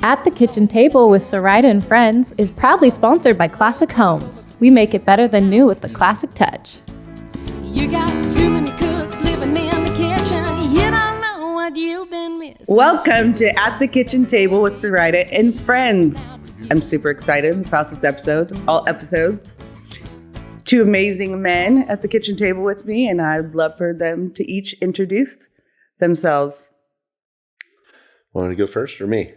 At the Kitchen Table with Soraida and Friends is proudly sponsored by Classic Homes. We make it better than new with the classic touch. You got too many cooks living in the kitchen. You don't know what you've been missing. Welcome to At the Kitchen Table with Soraida and Friends. I'm super excited about this episode, all episodes. Two amazing men at the kitchen table with me, and I'd love for them to each introduce themselves. Want to go first or me?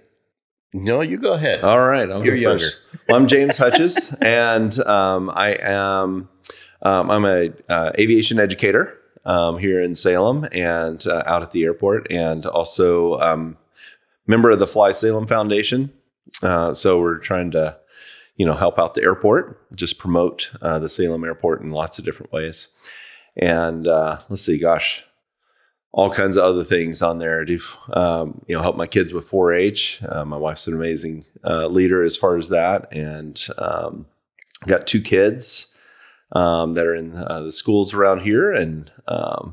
No, you go ahead. All right, I'll You're go younger. first. Well, I'm James Hutches, and I'm a aviation educator here in Salem and out at the airport, and also member of the Fly Salem Foundation. So we're trying to, help out the airport, just promote the Salem airport in lots of different ways. And let's see, all kinds of other things on there. Do help my kids with 4-H. My wife's an amazing leader as far as that, and got 2 kids that are in the schools around here. And I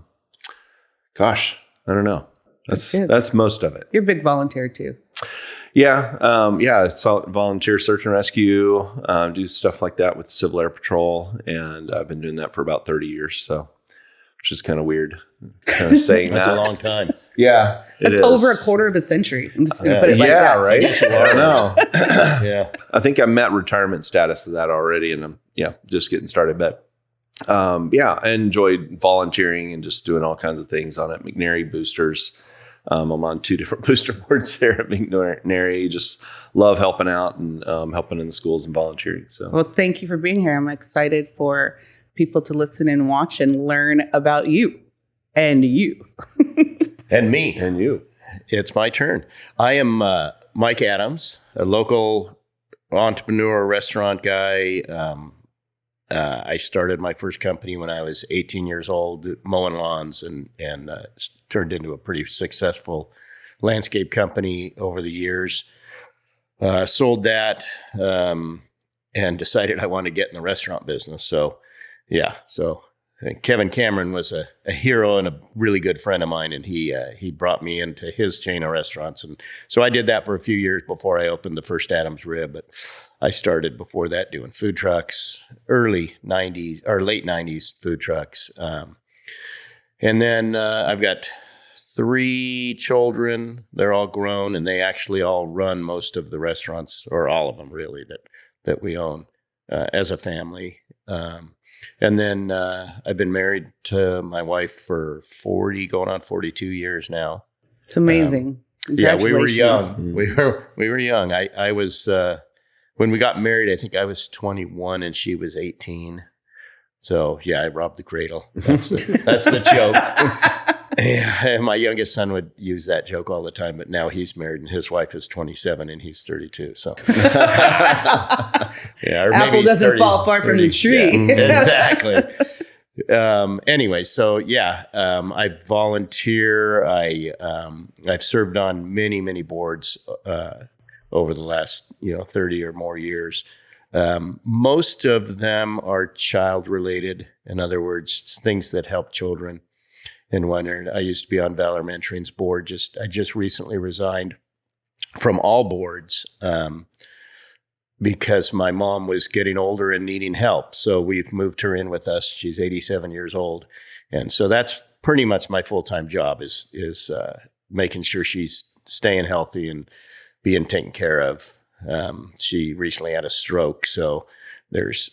don't know. That's most of it. You're a big volunteer too. Yeah. Volunteer search and rescue. Do stuff like that with Civil Air Patrol, and I've been doing that for about 30 years. So. Which is kind of weird, kind of saying That's that. a long time. Yeah, That's over a quarter of a century. I'm just going to put it like that. Yeah, right? I don't know. Yeah. I think I met retirement status of that already, and I'm just getting started. But I enjoyed volunteering and just doing all kinds of things on it. McNary boosters. I'm on 2 different booster boards there at McNary. Just love helping out and helping in the schools and volunteering. So, well, thank you for being here. I'm excited for people to listen and watch and learn about you and you. And me. and you. It's my turn. I am Mike Adams, a local entrepreneur, restaurant guy. I started my first company when I was 18 years old, mowing lawns, and turned into a pretty successful landscape company over the years. Sold that and decided I wanted to get in the restaurant business. So Kevin Cameron was a hero and a really good friend of mine, and he brought me into his chain of restaurants. And so I did that for a few years before I opened the first Adams Rib. But I started before that doing food trucks, early 90s or late 90s food trucks. And then I've got 3 children. They're all grown, and they actually all run most of the restaurants, or all of them really, that we own as a family. And then I've been married to my wife for going on 42 years now. It's amazing. Yeah, we were young. We were young. I was when we got married, I think I was 21 and she was 18. So yeah, I robbed the cradle. That's the joke. Yeah, my youngest son would use that joke all the time, but now he's married and his wife is 27 and he's 32. So yeah, or Apple maybe doesn't 30, fall far from the tree. Yeah, exactly. Anyway, so yeah, I volunteer. I've served on many boards over the last 30 or more years. Most of them are child related. In other words, things that help children. And when I used to be on Valor Mentoring's board, I just recently resigned from all boards because my mom was getting older and needing help. So we've moved her in with us. She's 87 years old, and so that's pretty much my full-time job is making sure she's staying healthy and being taken care of. She recently had a stroke, so there's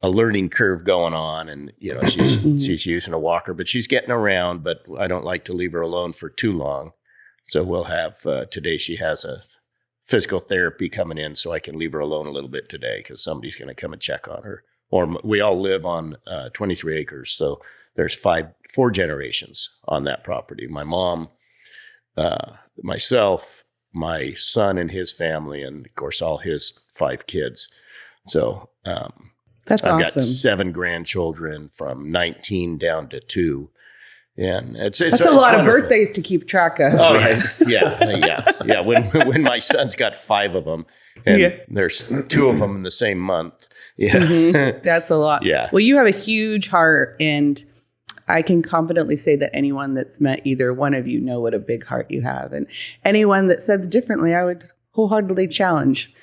a learning curve going on, and she's using a walker, but she's getting around. But I don't like to leave her alone for too long, so we'll have today. She has a physical therapy coming in, so I can leave her alone a little bit today because somebody's going to come and check on her. Or we all live on 23 acres, so there's 4 generations on that property. My mom, myself, my son and his family, and of course all his 5 kids. So. That's I've awesome. got 7 grandchildren from 19 down to 2. And it's That's a lot wonderful. of birthdays to keep track of. Oh, yeah. When my son's got 5 of them, and there's 2 of them in the same month. Yeah. Mm-hmm. That's a lot. Yeah. Well, you have a huge heart, and I can confidently say that anyone that's met either one of you know what a big heart you have. And anyone that says differently, I would wholeheartedly challenge.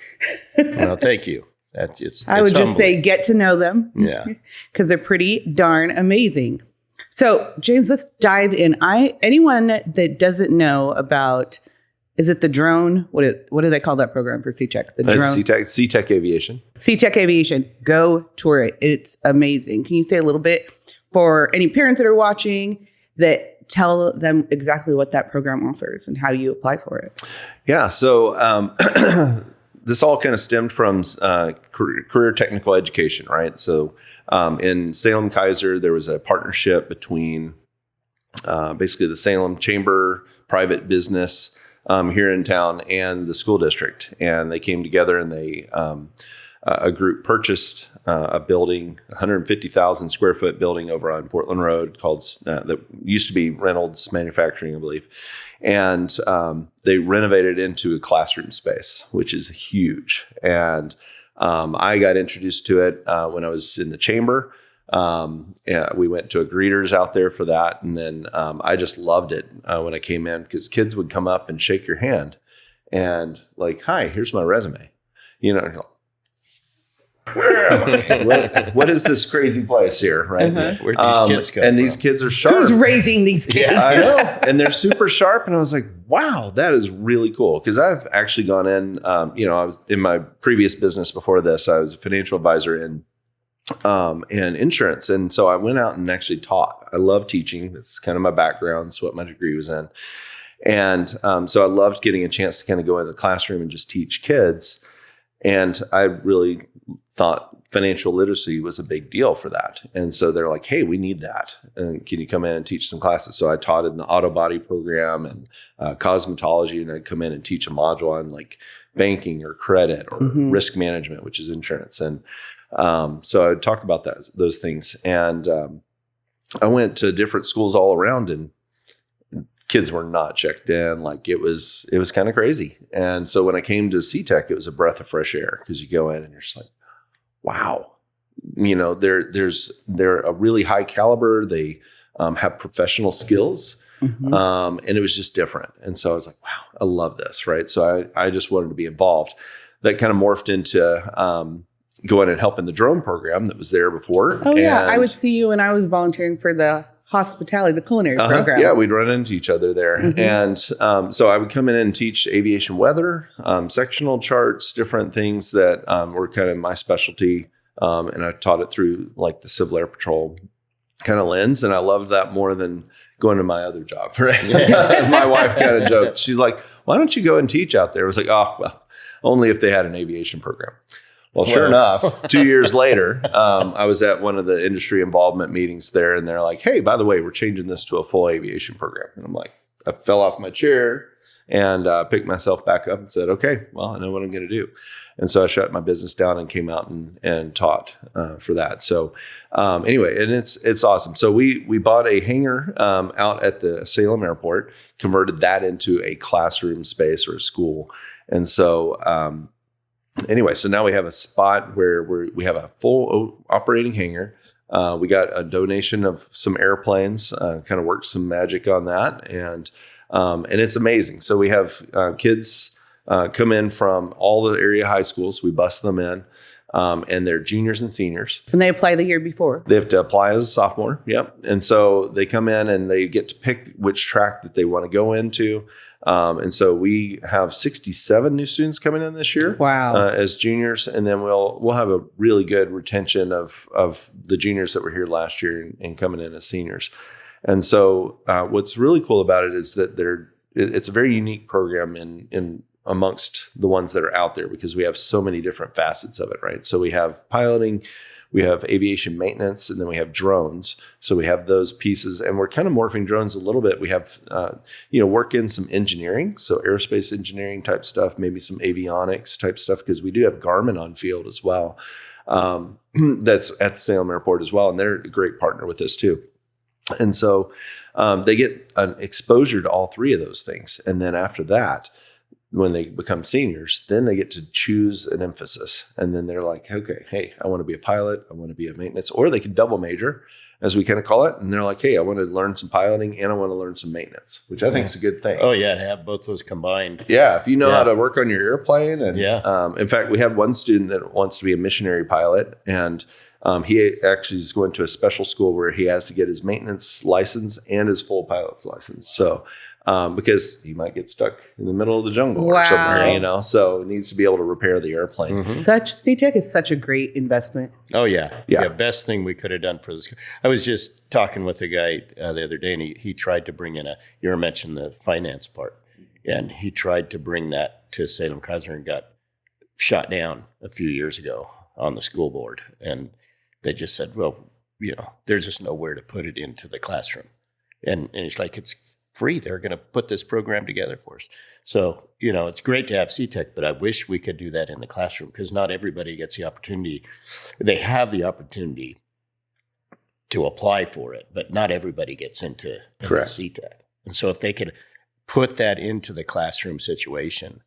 Well, thank you. I would just say get to know them. Yeah. Because they're pretty darn amazing. So, James, let's dive in. Anyone that doesn't know about, is it the drone? What do they call that program for C-Tech? The drone? C-Tech Aviation. C-Tech Aviation. Go tour it. It's amazing. Can you say a little bit for any parents that are watching that tell them exactly what that program offers and how you apply for it? Yeah. So this all kind of stemmed from career technical education, right? So in Salem Kaiser, there was a partnership between basically the Salem Chamber, private business here in town, and the school district. And they came together and they a group purchased a building, 150,000 square foot building over on Portland Road called that used to be Reynolds Manufacturing, I believe. And they renovated it into a classroom space, which is huge. And I got introduced to it when I was in the chamber. We went to a greeters out there for that. And then I just loved it when I came in, because kids would come up and shake your hand and like, hi, here's my resume. You know, where am I? What is this crazy place here, right? Where'd these kids come from? These kids are sharp. Who's raising these kids? Yeah, I know. And they're super sharp. And I was like, wow, that is really cool. Because I've actually gone in, I was in my previous business before this, I was a financial advisor in insurance. And so I went out and actually taught. I love teaching. That's kind of my background. It's what my degree was in. And so I loved getting a chance to kind of go into the classroom and just teach kids. And I really thought financial literacy was a big deal for that. And so they're like, hey, we need that. And can you come in and teach some classes? So I taught in the auto body program and cosmetology, and I'd come in and teach a module on like banking or credit or risk management, which is insurance. And so I'd talk about those things. And I went to different schools all around, and kids were not checked in. Like it was kind of crazy. And so when I came to C-Tech, it was a breath of fresh air, because you go in and you're just like, wow, they're a really high caliber. They have professional skills. And it was just different. And so I was like, wow, I love this. Right. So I just wanted to be involved. That kind of morphed into going and helping the drone program that was there before. Oh, yeah. I would see you when I was volunteering for the hospitality, the culinary program. Yeah, we'd run into each other there. And so I would come in and teach aviation weather, sectional charts, different things that were kind of my specialty. And I taught it through like the Civil Air Patrol kind of lens. And I loved that more than going to my other job, right? My wife kind of joked. She's like, why don't you go and teach out there? I was like, oh, well, only if they had an aviation program. Well, sure enough, 2 years later, I was at one of the industry involvement meetings there, and they're like, hey, by the way, we're changing this to a full aviation program. And I'm like, I fell off my chair and picked myself back up and said, okay, well, I know what I'm going to do. And so I shut my business down and came out and taught for that. So anyway, and it's awesome. So we bought a hangar out at the Salem airport, converted that into a classroom space or a school. And so anyway, so now we have a spot where we have a full operating hangar. We got a donation of some airplanes, kind of worked some magic on that. And it's amazing. So we have kids come in from all the area high schools. We bus them in, and they're juniors and seniors. And they apply the year before. They have to apply as a sophomore. Yep. And so they come in and they get to pick which track that they want to go into. And so we have 67 new students coming in this year. Wow. As juniors. And then we'll have a really good retention of the juniors that were here last year and coming in as seniors. And so what's really cool about it is that it's a very unique program in amongst the ones that are out there, because we have so many different facets of it, right? So we have piloting, we have aviation maintenance, and then we have drones. So we have those pieces, and we're kind of morphing drones a little bit. We have, work in some engineering, so aerospace engineering type stuff, maybe some avionics type stuff, because we do have Garmin on field as well. That's at the Salem airport as well, and they're a great partner with us too. And so they get an exposure to all three of those things. And then after that, when they become seniors, then they get to choose an emphasis. And then they're like, okay, hey, I want to be a pilot. I want to be a maintenance, or they can double major, as we kind of call it. And they're like, hey, I want to learn some piloting and I want to learn some maintenance, which I think is a good thing. Oh yeah, to have both those combined. Yeah, if you know how to work on your airplane. And in fact, we have one student that wants to be a missionary pilot, and he actually is going to a special school where he has to get his maintenance license and his full pilot's license. So because he might get stuck in the middle of the jungle or somewhere, so he needs to be able to repair the airplane. CTEC is such a great investment. Oh yeah. Best thing we could have done for this. I was just talking with a guy the other day, and he tried to bring in you mentioned the finance part, and he tried to bring that to Salem Kaiser and got shot down a few years ago on the school board. And they just said, well, there's just nowhere to put it into the classroom. And he's like, it's free. They're going to put this program together for us. So, it's great to have CTEC, but I wish we could do that in the classroom, because not everybody gets the opportunity. They have the opportunity to apply for it, but not everybody gets into CTEC. And so if they could put that into the classroom situation,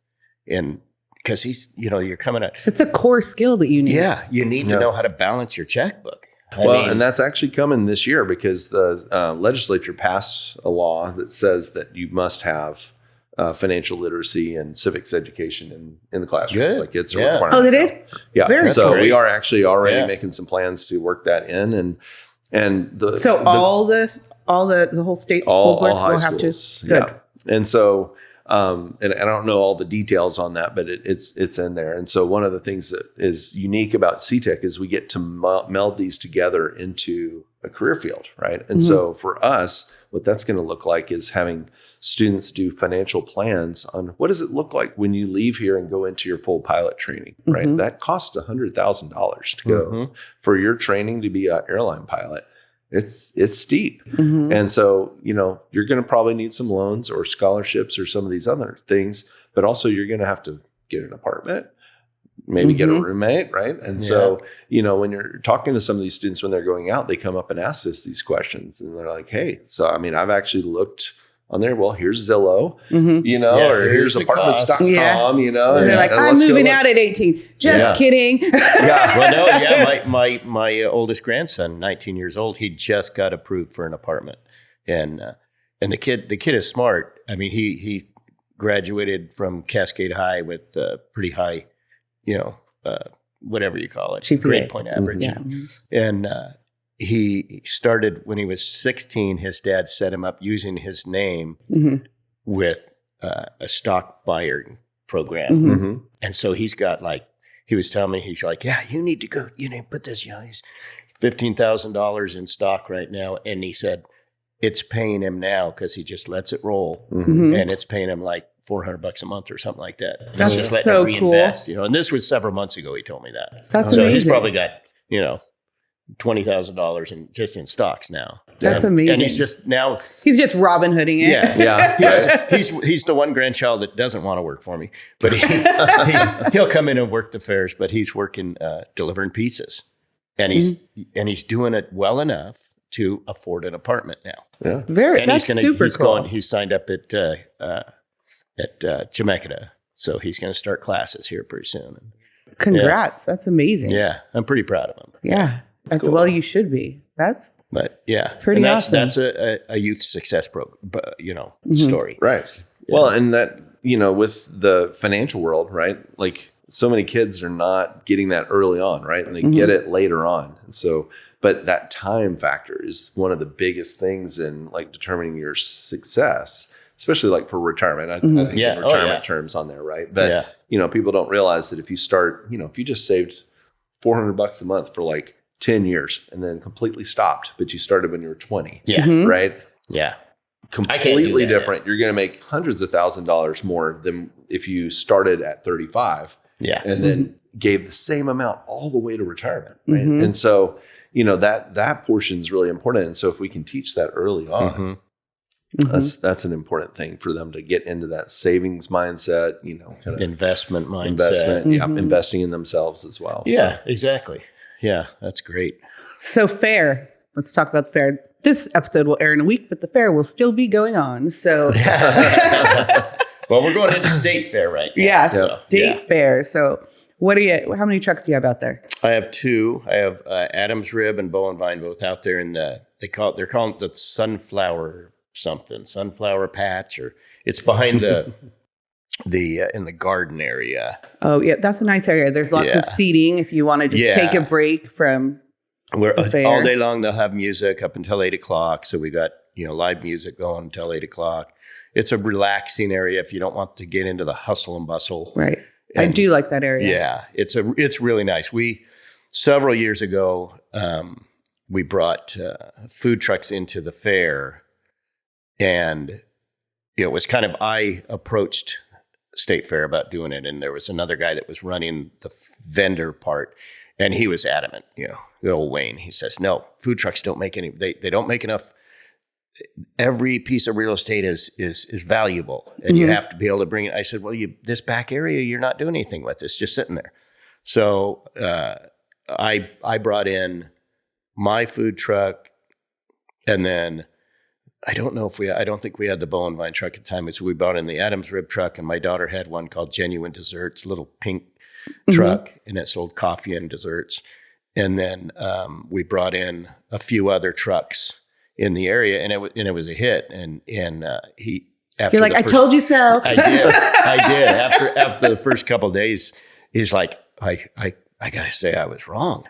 and because you're coming at... It's a core skill that you need. Yeah, you need to know how to balance your checkbook. And that's actually coming this year, because the legislature passed a law that says that you must have financial literacy and civics education in the classrooms. Good. Like it's a requirement. Oh, they did? Yeah. Very so cool. we are actually already making some plans to work that in, all the whole state school boards will have to. Good. Yeah. And so. And I don't know all the details on that, but it's in there. And so one of the things that is unique about CTEC is we get to meld these together into a career field, right? And so for us, what that's going to look like is having students do financial plans on what does it look like when you leave here and go into your full pilot training, right? That costs $100,000 to go for your training to be an airline pilot. It's steep. And so, you're going to probably need some loans or scholarships or some of these other things, but also you're going to have to get an apartment, maybe get a roommate, right? And so, when you're talking to some of these students, when they're going out, they come up and ask us these questions, and they're like, hey, so, I've actually looked on there. Well, here's Zillow, or here's apartments.com, And they're like, I'm moving out at 18. Just kidding. My oldest grandson, 19 years old, he just got approved for an apartment. And the kid is smart. He graduated from Cascade High with pretty high, whatever you call it, GPA. grade point average. And he started when he was 16. His dad set him up using his name with a stock buyer program. And so he's got he was telling me, he's like, yeah, you need to go, put this, he's $15,000 in stock right now. And he said, it's paying him now because he just lets it roll. And it's paying him like $400 a month or something like that. That's just so him reinvest, and this was several months ago. He told me that. That's so amazing. He's probably got, $20,000 just in stocks now. That's amazing. And he's just Robin Hooding it. Yeah. He's the one grandchild that doesn't want to work for me, but he'll come in and work the fairs. But he's working delivering pizzas, and he's doing it well enough to afford an apartment now. Yeah, that's super cool. He's signed up at Chemeketa, so he's going to start classes here pretty soon. Congrats! That's amazing. Yeah, I'm pretty proud of him. Yeah. That's cool. Well, you should be. That's pretty awesome. That's a youth success program, story. Right. Yeah. Well, and that, with the financial world, right? Like so many kids are not getting that early on, right? And they get it later on. And so, but that time factor is one of the biggest things in determining your success, especially for retirement. I think retirement terms on there, right? But, people don't realize that if you start, if you just saved $400 a month for 10 years and then completely stopped, but you started when you were 20. Yeah. Right? Yeah. Completely different. You're going to make hundreds of $1,000s more than if you started at 35. Yeah. And then gave the same amount all the way to retirement. Right. And so, that portion is really important. And so if we can teach that early on, that's an important thing for them to get into that savings mindset, kind of investment mindset. Investing in themselves as well. Yeah, exactly. Yeah, that's great. So fair. Let's talk about the fair. This episode will air in a week, but the fair will still be going on. So Well, we're going into state fair right now. Yeah, so, state fair. So how many trucks do you have out there? I have two. I have Adam's Rib and Bow and Vine both out there in they're calling it the sunflower patch, or it's behind the in the garden area. Oh yeah, that's a nice area. There's lots of seating if you want to just take a break from the fair. All day long they'll have music up until 8:00. So we got live music going until 8:00. It's a relaxing area if you don't want to get into the hustle and bustle. Right. I do like that area. Yeah, it's really nice. Several years ago, we brought food trucks into the fair, and it was kind of, I approached State Fair about doing it, and there was another guy that was running the vendor part, and he was adamant. Good old Wayne. He says, "No, food trucks don't make any. They don't make enough. Every piece of real estate is valuable, and you have to be able to bring it." I said, "Well, this back area, you're not doing anything with. It's just sitting there." So I brought in my food truck, and then I don't think we had the Bow and Vine truck at the time. So we brought in the Adam's Rib truck, and my daughter had one called Genuine Desserts, little pink truck, and it sold coffee and desserts. And then we brought in a few other trucks in the area, and it was a hit. And he, after you're like, I told you so. I did. After the first couple of days, he's like, I gotta say I was wrong,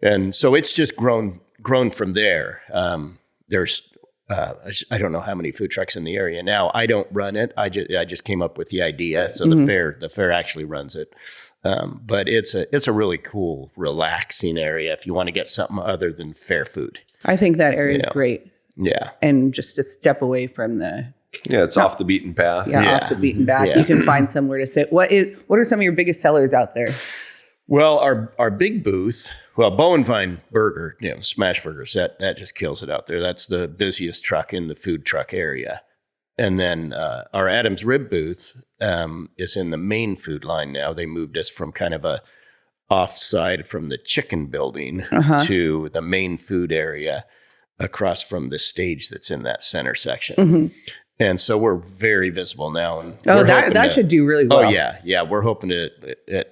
And so it's just grown from there. There's I don't know how many food trucks in the area now. I don't run it. I just came up with the idea. So the fair actually runs it. But it's a really cool, relaxing area if you want to get something other than fair food. I think that area is great. Yeah. And just a step away from it's off the beaten path. Off the beaten path. Yeah. You can find somewhere to sit. What are some of your biggest sellers out there? Well, our big booth, Bow and Vine Burger, smash burgers, that just kills it out there. That's the busiest truck in the food truck area. And then our Adam's Rib booth is in the main food line now. They moved us from kind of a offside from the chicken building to the main food area across from the stage that's in that center section. And so we're very visible now. And that should do really well. Oh, yeah. Yeah, we're hoping to,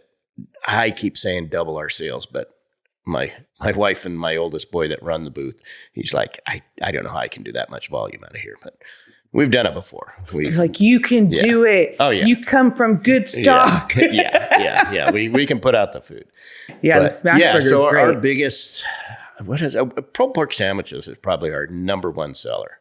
I keep saying double our sales, but my wife and my oldest boy that run the booth, he's like, I don't know how I can do that much volume out of here, but we've done it before. You can do it. Oh, yeah. You come from good stock. Yeah. We can put out the food. Yeah, the smash burger is great. Our biggest, pulled pork sandwiches is probably our number one seller.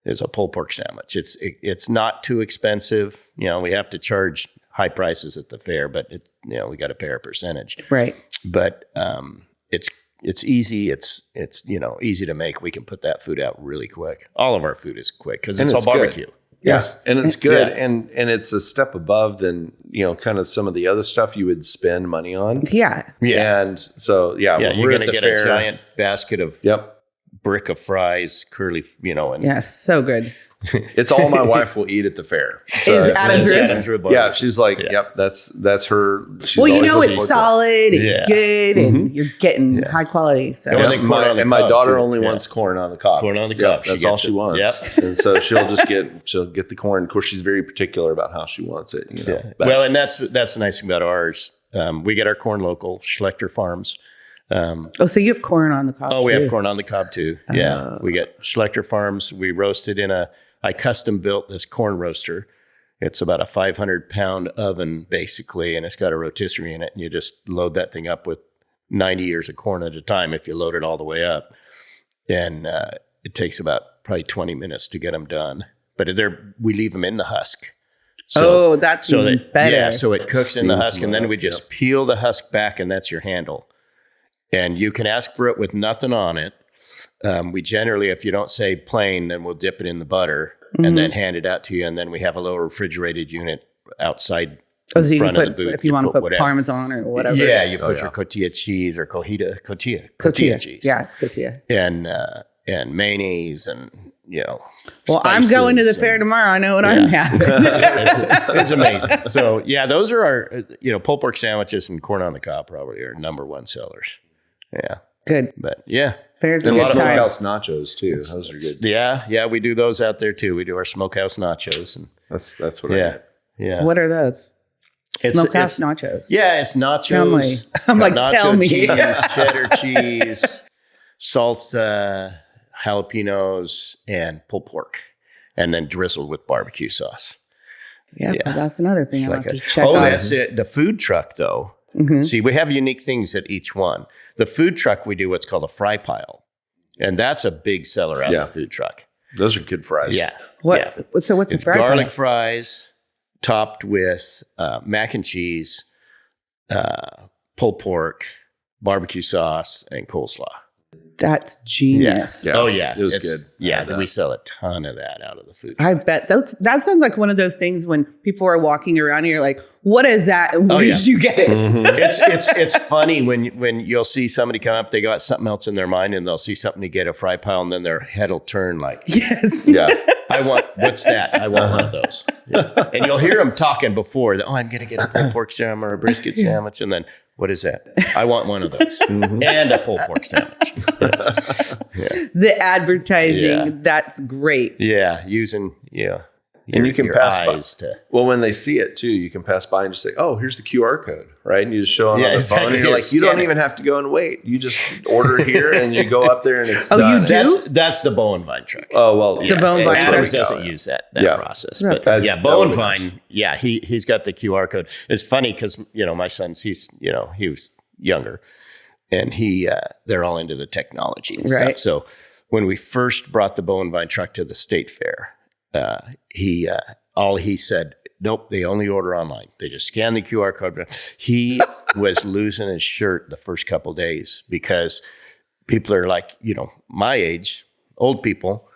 Is a pulled pork sandwich. It's not too expensive. We have to charge high prices at the fair, but we got to pay our percentage. Right. But it's easy. It's easy to make. We can put that food out really quick. All of our food is quick because it's all barbecue. Good. Yes, and it's good, and it's a step above than kind of some of the other stuff you would spend money on. Yeah. And so you're going to get a giant basket of brick of fries, curly, and yes, so good. It's all my wife will eat at the fair. So, is Adam's Rib? Yeah, she's like, yep, that's her. She's it's solid and good, and you're getting high quality. So my daughter only wants corn on the cob. Corn on the cob. That's all she wants. Yep. And so she'll get the corn. Of course, she's very particular about how she wants it. Well, and that's the nice thing about ours. We get our corn local, Schlechter Farms. So you have corn on the cob. Oh, we have corn on the cob too. Yeah, we get Schlechter Farms. We roast it I custom built this corn roaster. It's about a 500-pound oven basically, and it's got a rotisserie in it. And you just load that thing up with 90 ears of corn at a time if you load it all the way up. And it takes about probably 20 minutes to get them done. But we leave them in the husk. That's even better. Yeah, so it cooks in the husk, and then we just peel the husk back, and that's your handle. And you can ask for it with nothing on it. We generally, if you don't say plain, then we'll dip it in the butter and then hand it out to you. And then we have a little refrigerated unit outside in front of the booth. If you want to put Parmesan or whatever. Yeah, you put your cotija cheese or cotija cheese. Yeah, it's cotija. And mayonnaise and, Well, I'm going to the fair tomorrow. I know what I'm having. It's amazing. So, those are our, pulled pork sandwiches and corn on the cob probably are number one sellers. Yeah. Good. But yeah. There's a lot of Smokehouse nachos too. Those are good. Yeah, we do those out there too. We do our Smokehouse nachos, and That's what I Yeah. get. Yeah. What are those? It's- Smokehouse it's- nachos. Yeah, it's nachos. Tell me. I'm like, nacho tell me. cheese, cheddar cheese, salsa, jalapenos, and pulled pork, and then drizzled with barbecue sauce. Yeah, Yeah. that's another thing It's I like have to a- check oh, out. that's it. The food truck, though. Mhm. See, we have unique things at each one. The food truck, we do what's called a fry pile, and that's a big seller out Yeah. of the food truck. Those are good fries. Yeah. What? Yeah. So what's It's a fry garlic pie? fries topped with mac and cheese, pulled pork, barbecue sauce, and coleslaw. That's genius. Yeah. Oh, yeah. It was It's- good. Yeah. And, We sell a ton of that out of the food. I bet that sounds like one of those things when people are walking around and you're like, what is that? And where yeah. did you get it? It's funny when you'll see somebody come up, they got something else in their mind, and they'll see something to get a fry pile, and then their head will turn like, Yes. Yeah. what's that? I want one of those. Yeah. And you'll hear them talking before, I'm going to get a pulled pork sandwich or a brisket sandwich. And then, what is that? I want one of those and a pulled pork sandwich. The advertising, Yeah. that's great. Yeah. Using, And you can your pass by. eyes to. Well, when they see it too, you can pass by and just say, "Oh, here's the QR code," right? And you just show them Yeah, on the exactly. phone, and you're like, "You Scan don't it. even have to go and wait. You just order it here, and you go up there, and it's Oh, you done." do? That's the Bow and Vine truck. Oh well, The Bow and Vine Adams truck. doesn't use that Yeah. process. Yeah, But that- yeah, that Bow and would be Vine, nice. yeah, he's got the QR code. It's funny because, my son's, he was younger, and they're all into the technology and Right. stuff. So when we first brought the Bow and Vine truck to the state fair, he said, nope, they only order online. They just scan the QR code. He was losing his shirt the first couple days because people are like, my age, old people,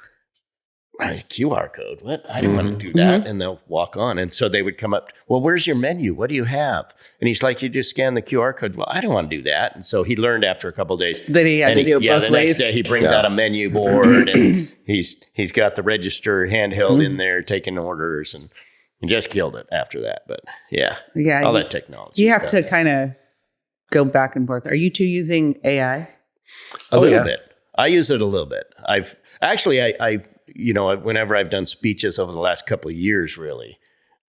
QR code, what? I don't want to do that. And they'll walk on. And so they would come up, well, where's your menu? What do you have? And he's like, you just scan the QR code. Well, I don't want to do that. And so he learned after a couple of days. That he had And to do it the both next ways. day he brings out a menu board and he's got the register handheld in there taking orders, and he just killed it after that. But yeah, Yeah, all you- that technology. You have stuff. to kind of go back and forth. Are you two using AI? A little yeah. bit. I use it a little bit. I've actually, I whenever I've done speeches over the last couple of years, really,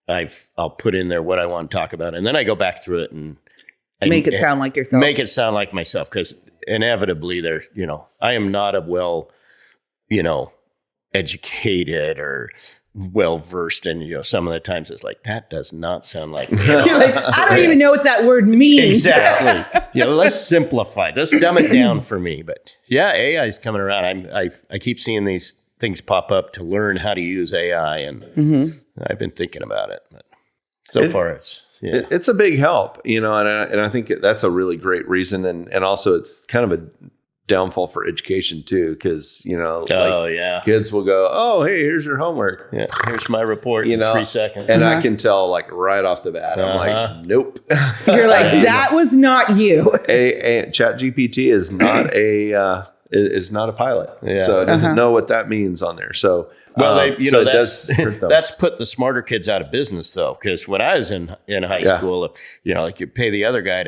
I'll put in there what I want to talk about, and then I go back through it and Make it sound like yourself. make it sound like myself, because inevitably I am not a well, educated or well versed in, some of the times it's like, that does not sound like me. You're like, I don't even know what that word means. Exactly. Let's simplify. Let's dumb it down for me. But yeah, AI is coming around. I keep seeing these things pop up to learn how to use AI, and I've been thinking about it. But so far, it's a big help, and I think that's a really great reason, and also it's kind of a downfall for education too, because kids will go, oh, hey, here's your homework. Yeah, here's my report in 3 seconds. And I can tell like right off the bat, I'm like, nope. You're like, that was not you. ChatGPT is not is not a pilot, so it doesn't know what that means on there. So so it does hurt them. that's put the smarter kids out of business, though, because when I was in high school, like you pay the other guy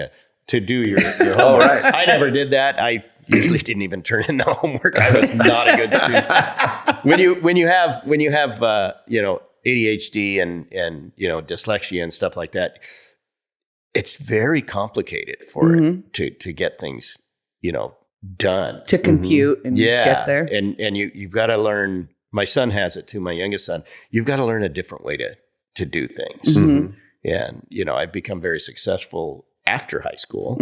to do your homework. right. I never did that. I usually didn't even turn in the homework. I was not a good student. When you have ADHD and dyslexia and stuff like that, it's very complicated for it to get things done. To compute and get there. And you've got to learn. My son has it too, my youngest son. You've got to learn a different way to do things. And, I've become very successful after high school,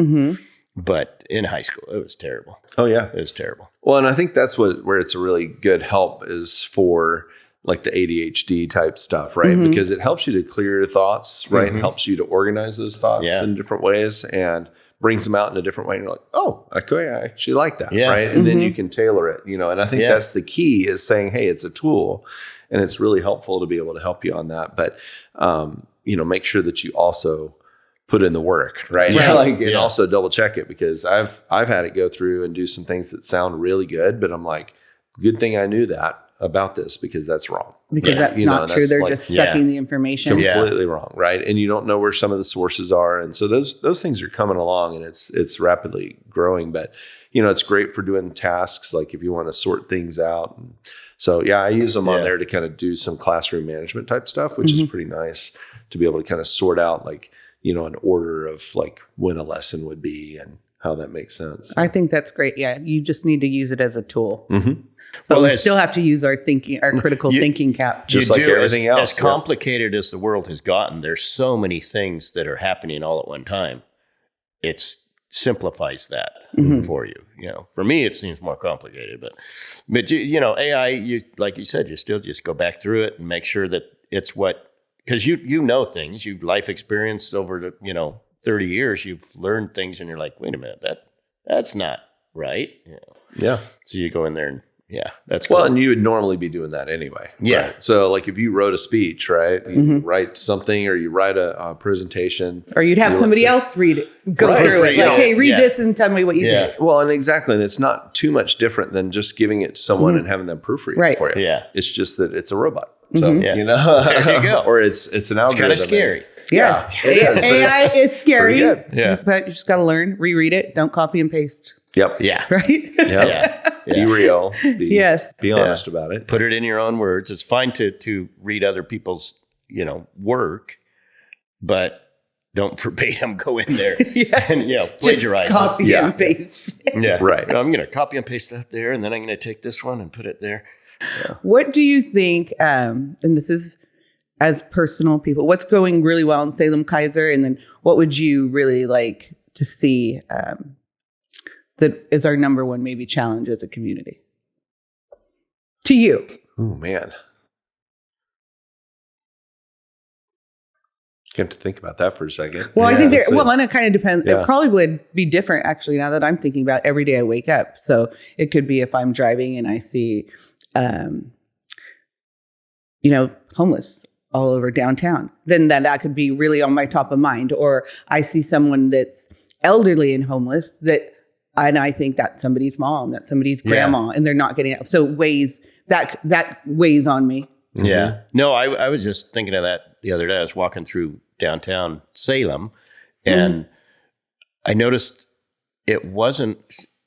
but in high school, it was terrible. Oh yeah, It was terrible. Well, and I think that's where it's a really good help is for like the ADHD type stuff, right? Because it helps you to clear your thoughts, right? It helps you to organize those thoughts in different ways and brings them out in a different way. And you're like, oh, okay, I actually like that, right? And then you can tailor it, and I think that's the key is saying, hey, it's a tool and it's really helpful to be able to help you on that. But, make sure that you also put in the work, right? And also double check it, because I've had it go through and do some things that sound really good, but I'm like, good thing I knew that. about this because that's wrong. Because that's not true. They're just sucking the information. Completely wrong, right? And you don't know where some of the sources are. And so those things are coming along, and it's rapidly growing. But, it's great for doing tasks, like if you want to sort things out. And so, I use them on there to kind of do some classroom management type stuff, which is pretty nice to be able to kind of sort out like, an order of like when a lesson would be and how that makes sense. I think that's great. Yeah. You just need to use it as a tool. Mm-hmm. But we still have to use our critical thinking cap. Just like everything else. As complicated as the world has gotten, there's so many things that are happening all at one time. It simplifies that for you. For me, it seems more complicated, but AI, like you said, you still just go back through it and make sure that it's because you know things, you've life experience over the 30 years, you've learned things, and you're like, wait a minute, that's not right. Yeah. So you go in there and that's cool. Well, and you would normally be doing that anyway. Yeah. Right? So like if you wrote a speech, right, you write something, or you write a presentation, or you'd have somebody else read it, go through it. Like, hey, read this and tell me what you think. Well, and exactly. And it's not too much different than just giving it to someone and having them proofread it for you. Yeah. It's just that it's a robot. So, there you go. Or it's an algorithm. It's kind of scary. Yes. AI is scary. Yeah. But you just got to learn, reread it. Don't copy and paste. Yep. Yeah. Right? Yeah. Be real. Be honest about it. Put it in your own words. It's fine to read other people's, work, but don't verbatim go in there and plagiarize. Just copy and paste. Yeah. Right. I'm going to copy and paste that there, and then I'm going to take this one and put it there. Yeah. What do you think, and this is as personal people, what's going really well in Salem Kaiser, and then what would you really like to see that is our number one maybe challenge as a community? To you. Oh, man. You have to think about that for a second. Well, I think and it kind of depends. It probably would be different, actually, now that I'm thinking about every day I wake up. So it could be if I'm driving and I see, homeless all over downtown, then that could be really on my top of mind. Or I see someone that's elderly and homeless and I think that's somebody's mom, that's somebody's grandma, and they're not getting out. So that weighs on me. Yeah. No, I was just thinking of that the other day. I was walking through downtown Salem, and I noticed it wasn't,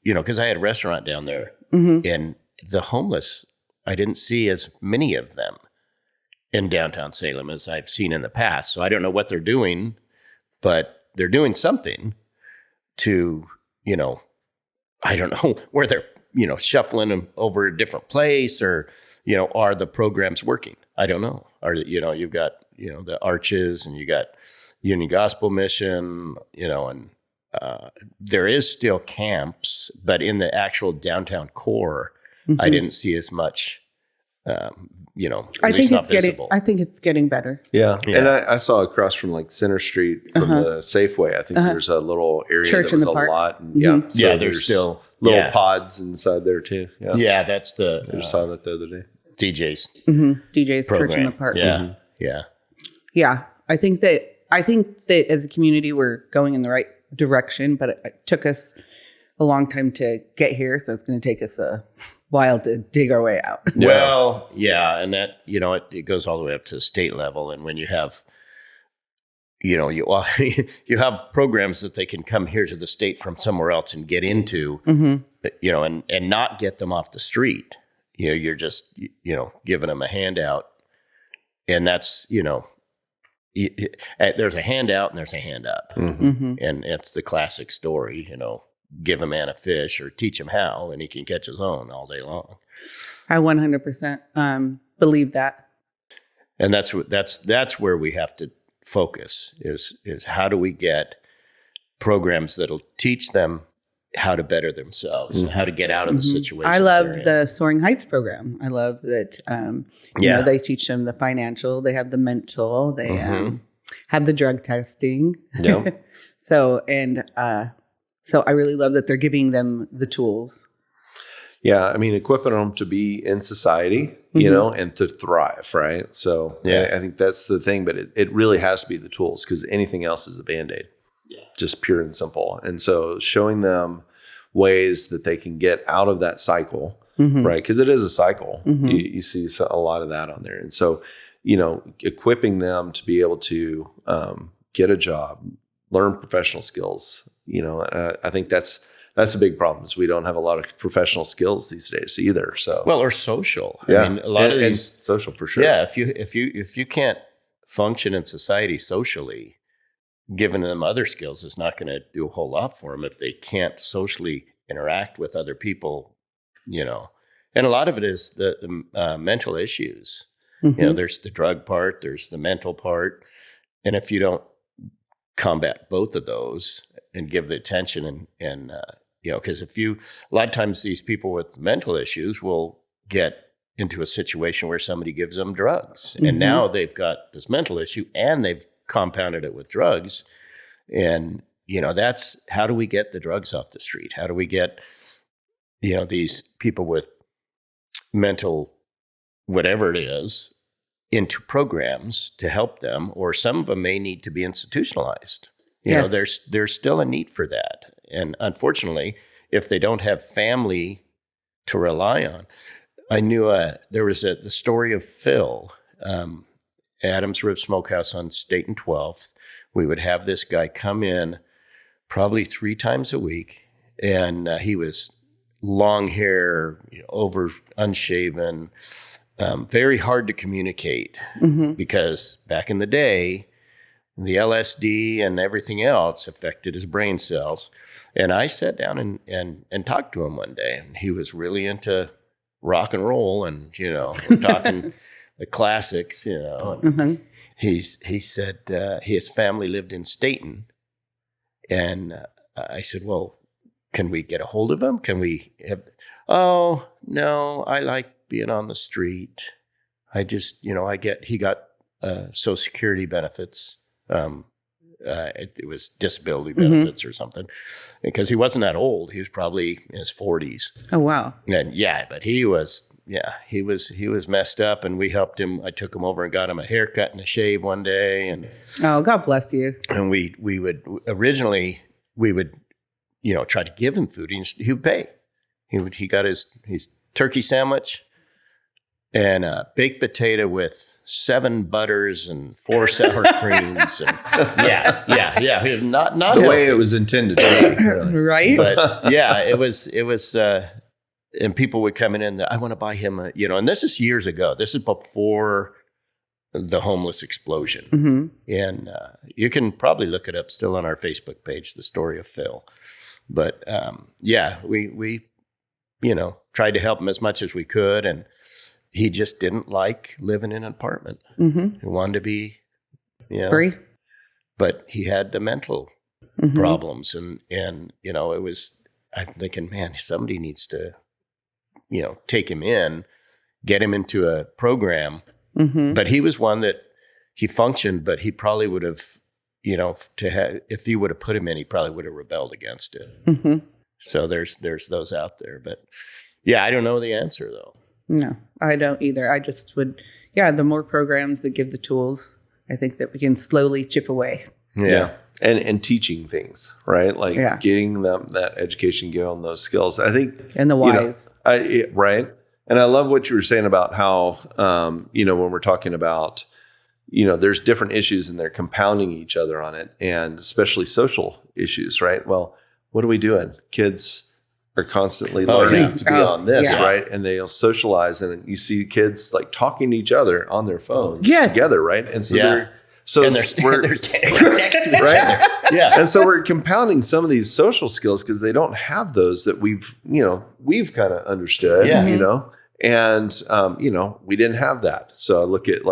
because I had a restaurant down there, and the homeless, I didn't see as many of them in downtown Salem as I've seen in the past. So I don't know what they're doing, but they're doing something to, I don't know where they're, shuffling them over a different place, or, are the programs working? I don't know. You've got, the Arches, and you got Union Gospel Mission, and there is still camps, but in the actual downtown core, I didn't see as much, I think it's getting better. Yeah. And I saw across from like Center Street from the Safeway, I think there's a little area church that was in the park. lot. And, so there's still little pods inside there too. Yeah. Yeah, that's the I just saw that the other day. DJ's. DJ's program. Church in the Park. Yeah. Yeah. Yeah. I think that as a community, we're going in the right direction, but it took us a long time to get here. So it's going to take us a while to dig our way out. Well, yeah. And that, it goes all the way up to the state level. And when you have, you have programs that they can come here to the state from somewhere else and get into, and not get them off the street. You're just, giving them a handout. And that's, there's a handout and there's a hand up. And it's the classic story, give a man a fish or teach him how, and he can catch his own all day long. I 100% believe that. And that's where we have to focus is how do we get programs that'll teach them how to better themselves and how to get out of the situation. I love the Soaring Heights program. I love that, they teach them the financial, they have the mental, they have the drug testing. Yeah. So I really love that they're giving them the tools. Yeah. I mean, equipping them to be in society, and to thrive. Right. So I think that's the thing, but it really has to be the tools, because anything else is a Band-Aid. Just pure and simple. And so showing them ways that they can get out of that cycle right? Because it is a cycle. You see a lot of that on there. And so, equipping them to be able to get a job, learn professional skills, I think that's a big problem is we don't have a lot of professional skills these days either. So, well, or social. yeah, I mean, a lot of these social for sure. Yeah. If you can't function in society socially, giving them other skills is not going to do a whole lot for them if they can't socially interact with other people, And a lot of it is the mental issues. There's the drug part, there's the mental part. And if you don't combat both of those and give the attention and because a lot of times these people with mental issues will get into a situation where somebody gives them drugs. And now they've got this mental issue and they've compounded it with drugs. And, that's how do we get the drugs off the street? How do we get, these people with mental, whatever it is, into programs to help them, or some of them may need to be institutionalized. There's still a need for that. And unfortunately, if they don't have family to rely on, I knew there was the story of Phil, Adams Rib Smokehouse on State and 12th. We would have this guy come in probably 3 times a week, and he was long hair, unshaven, very hard to communicate because back in the day, the LSD and everything else affected his brain cells. And I sat down and talked to him one day, and he was really into rock and roll, and we're talking the classics, And he said his family lived in Staten, and I said, well, can we get a hold of him? Can we have? Oh no, I like being on the street. I just, he got Social Security benefits. It was disability benefits or something, because he wasn't that old. He was probably in his 40s. Oh wow! And but he was messed up, and we helped him. I took him over and got him a haircut and a shave one day, and God bless you. And we would originally try to give him food. He would pay. He got his turkey sandwich and a baked potato with 7 butters and 4 sour creams, and yeah, not the healthy. way it was intended to be, really. Right? But yeah, it was, and people would come in, I want to buy him and this is years ago. This is before the homeless explosion, and you can probably look it up still on our Facebook page, the story of Phil. But we tried to help him as much as we could, and he just didn't like living in an apartment. He wanted to be, free. But he had the mental problems, and it was. I'm thinking, man, somebody needs to, take him in, get him into a program. But he was one that he functioned, but he probably would have, if you would have put him in, he probably would have rebelled against it. So there's those out there, but I don't know the answer though. No, I don't either. I just would, the more programs that give the tools, I think that we can slowly chip away. Yeah. And teaching things, right? Like getting them that education, give them those skills. I think. And the whys. Right. And I love what you were saying about how, when we're talking about, there's different issues and they're compounding each other on it, and especially social issues, right? Well, what are we doing? Kids are constantly learning to be on this, right? And they'll socialize, and you see kids like talking to each other on their phones together, right? And so they're standing right next to each other. Yeah. And so we're compounding some of these social skills because they don't have those that we've kind of understood, and we didn't have that. So I look at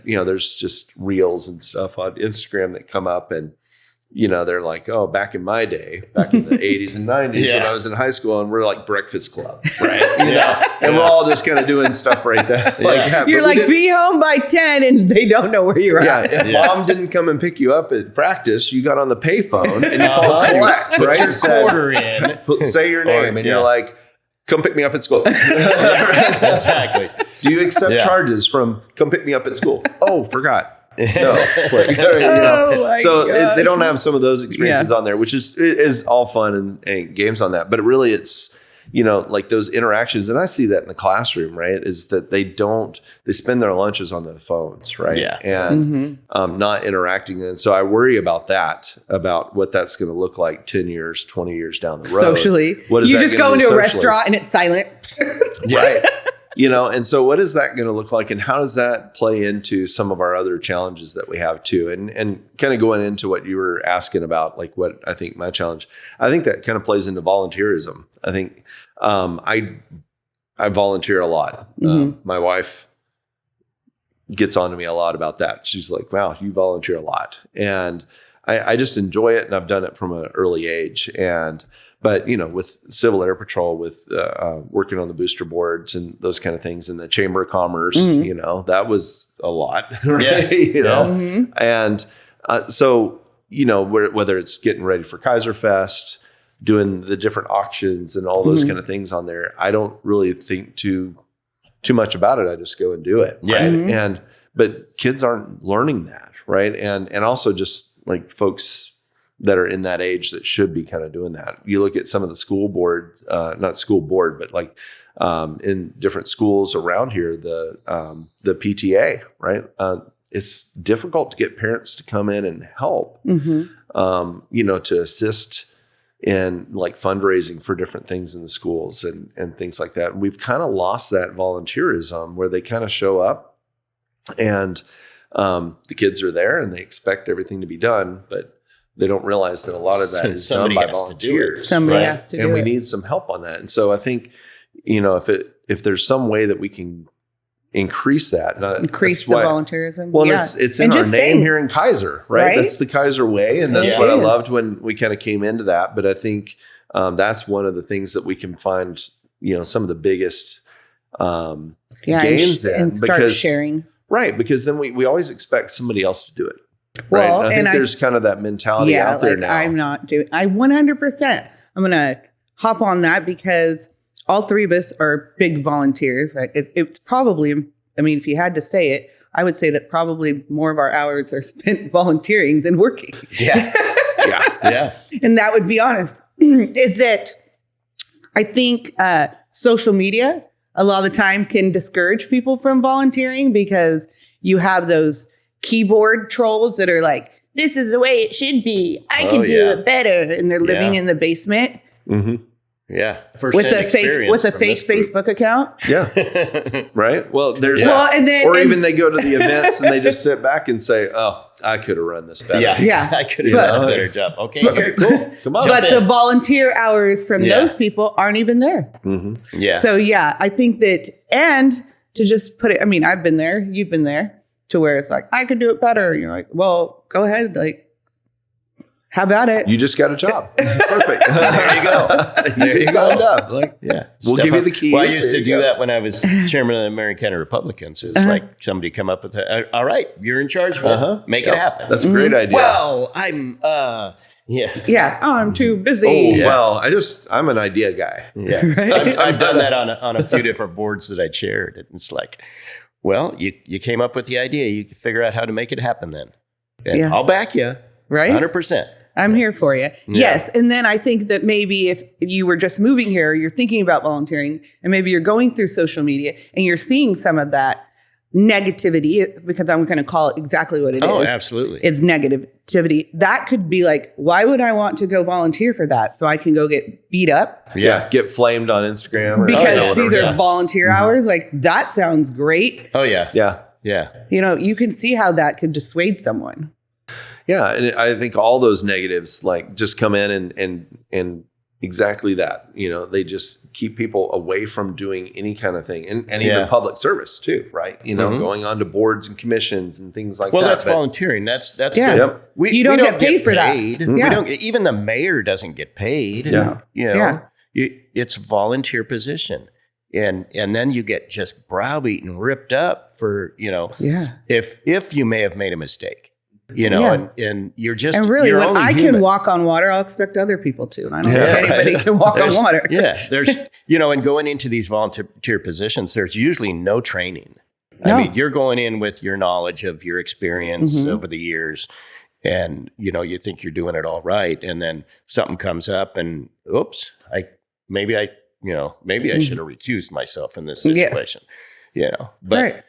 there's just reels and stuff on Instagram that come up, and they're like, oh, back in my day, back in the 80s and 90s when I was in high school, and we're like Breakfast Club, right? And we're all just kind of doing stuff right there. You're like, be home by 10, and they don't know where you're at. If mom didn't come and pick you up at practice, you got on the payphone and you called collect, right? Put your quarter in. Say your name, and you're like, come pick me up at school. Exactly. Do you accept charges from come pick me up at school? Oh, forgot. No, they don't have some of those experiences on there, which is all fun and games on that. But really, it's like those interactions, and I see that in the classroom, right? Is that they spend their lunches on their phones, right? Yeah. And not interacting. And so I worry about that, about what that's going to look like 10 years, 20 years down the road. Socially. What is You that just gonna go do into a socially? restaurant and it's silent. Right. And so what is that going to look like, and how does that play into some of our other challenges that we have too? And kind of going into what you were asking about, like what I think my challenge, I think that kind of plays into volunteerism. I think I volunteer a lot. My wife gets on to me a lot about that. She's like, wow, you volunteer a lot. And I just enjoy it. And I've done it from an early age. But with Civil Air Patrol, with working on the booster boards and those kind of things, and the Chamber of Commerce, that was a lot, right? And so whether it's getting ready for Kaiser Fest, doing the different auctions and all those kind of things on there, I don't really think too much about it. I just go and do it, right? But kids aren't learning that, right? And also just like folks that are in that age that should be kind of doing that. You look at some of the school boards, not school board, but like in different schools around here, the PTA, right? It's difficult to get parents to come in and help, to assist in like fundraising for different things in the schools and things like that. And we've kind of lost that volunteerism where they kind of show up and the kids are there and they expect everything to be done, but they don't realize that a lot of that is done by volunteers. Somebody has to do it. And we need some help on that. And so I think, if there's some way that we can increase that. Increase the volunteerism. Well, it's in our name here in Kaiser, right? That's the Kaiser way. And that's what I loved when we kind of came into that. But I think that's one of the things that we can find, some of the biggest gains in. And start sharing. Right. Because then we always expect somebody else to do it. Well, right? I think there's kind of that mentality out there now. I'm not doing. I 100%. I'm gonna hop on that because all three of us are big volunteers. Like it's probably. I mean, if you had to say it, I would say that probably more of our hours are spent volunteering than working. Yeah. And that would be honest. Is that I think social media a lot of the time can discourage people from volunteering because you have those keyboard trolls that are like, this is the way it should be. I can do it better. And they're living in the basement. Yeah. With a fake Facebook account. Yeah. Right. Well, there's even they go to the events and they just sit back and say, oh, I could have run this better. Yeah. I could have done a better job. Okay, cool. Come on. But the volunteer hours from those people aren't even there. Yeah. So I think that, and to just put it, I mean, I've been there, you've been there, to where it's like, I could do it better. You're like, well, go ahead. Like, how about it? You just got a job. Perfect. There you go. You just signed up. Like, we'll give you the keys. Well, I used to do that when I was chairman of the American County Republicans. It was like somebody come up with all right, you're in charge. Make it happen. That's a great idea. Well, I'm, Yeah. Oh, I'm too busy. Oh, well, I'm an idea guy. Yeah. I've done that on a few different boards that I chaired. It's like, well, you came up with the idea. You figure out how to make it happen then. And I'll back you. Right? 100%. I'm here for you. Yes. And then I think that maybe if you were just moving here, you're thinking about volunteering, and maybe you're going through social media and you're seeing some of that negativity, because I'm going to call it exactly what it is. Oh, absolutely. It's negativity. That could be like, why would I want to go volunteer for that? So I can go get beat up. Yeah. Get flamed on Instagram. Because these are volunteer hours. Like, that sounds great. Oh, yeah. Yeah. Yeah. You can see how that could dissuade someone. Yeah, and I think all those negatives like just come in and exactly that. They just keep people away from doing any kind of thing, and even public service too, right? Going on to boards and commissions and things like that. Well, that's volunteering. That's good. Yep. We don't get paid for that. We don't. Even the mayor doesn't get paid. Yeah. It's a volunteer position. And then you get just browbeaten, ripped up for if you may have made a mistake. And you're just, and really, you're when only I human. can walk on water, I'll expect other people to. And I don't think anybody can walk on water. There's, and going into these volunteer positions, there's usually no training. I mean, you're going in with your knowledge of your experience over the years, and you think you're doing it all right, and then something comes up, and oops, I maybe I should have recused myself in this situation, but Right.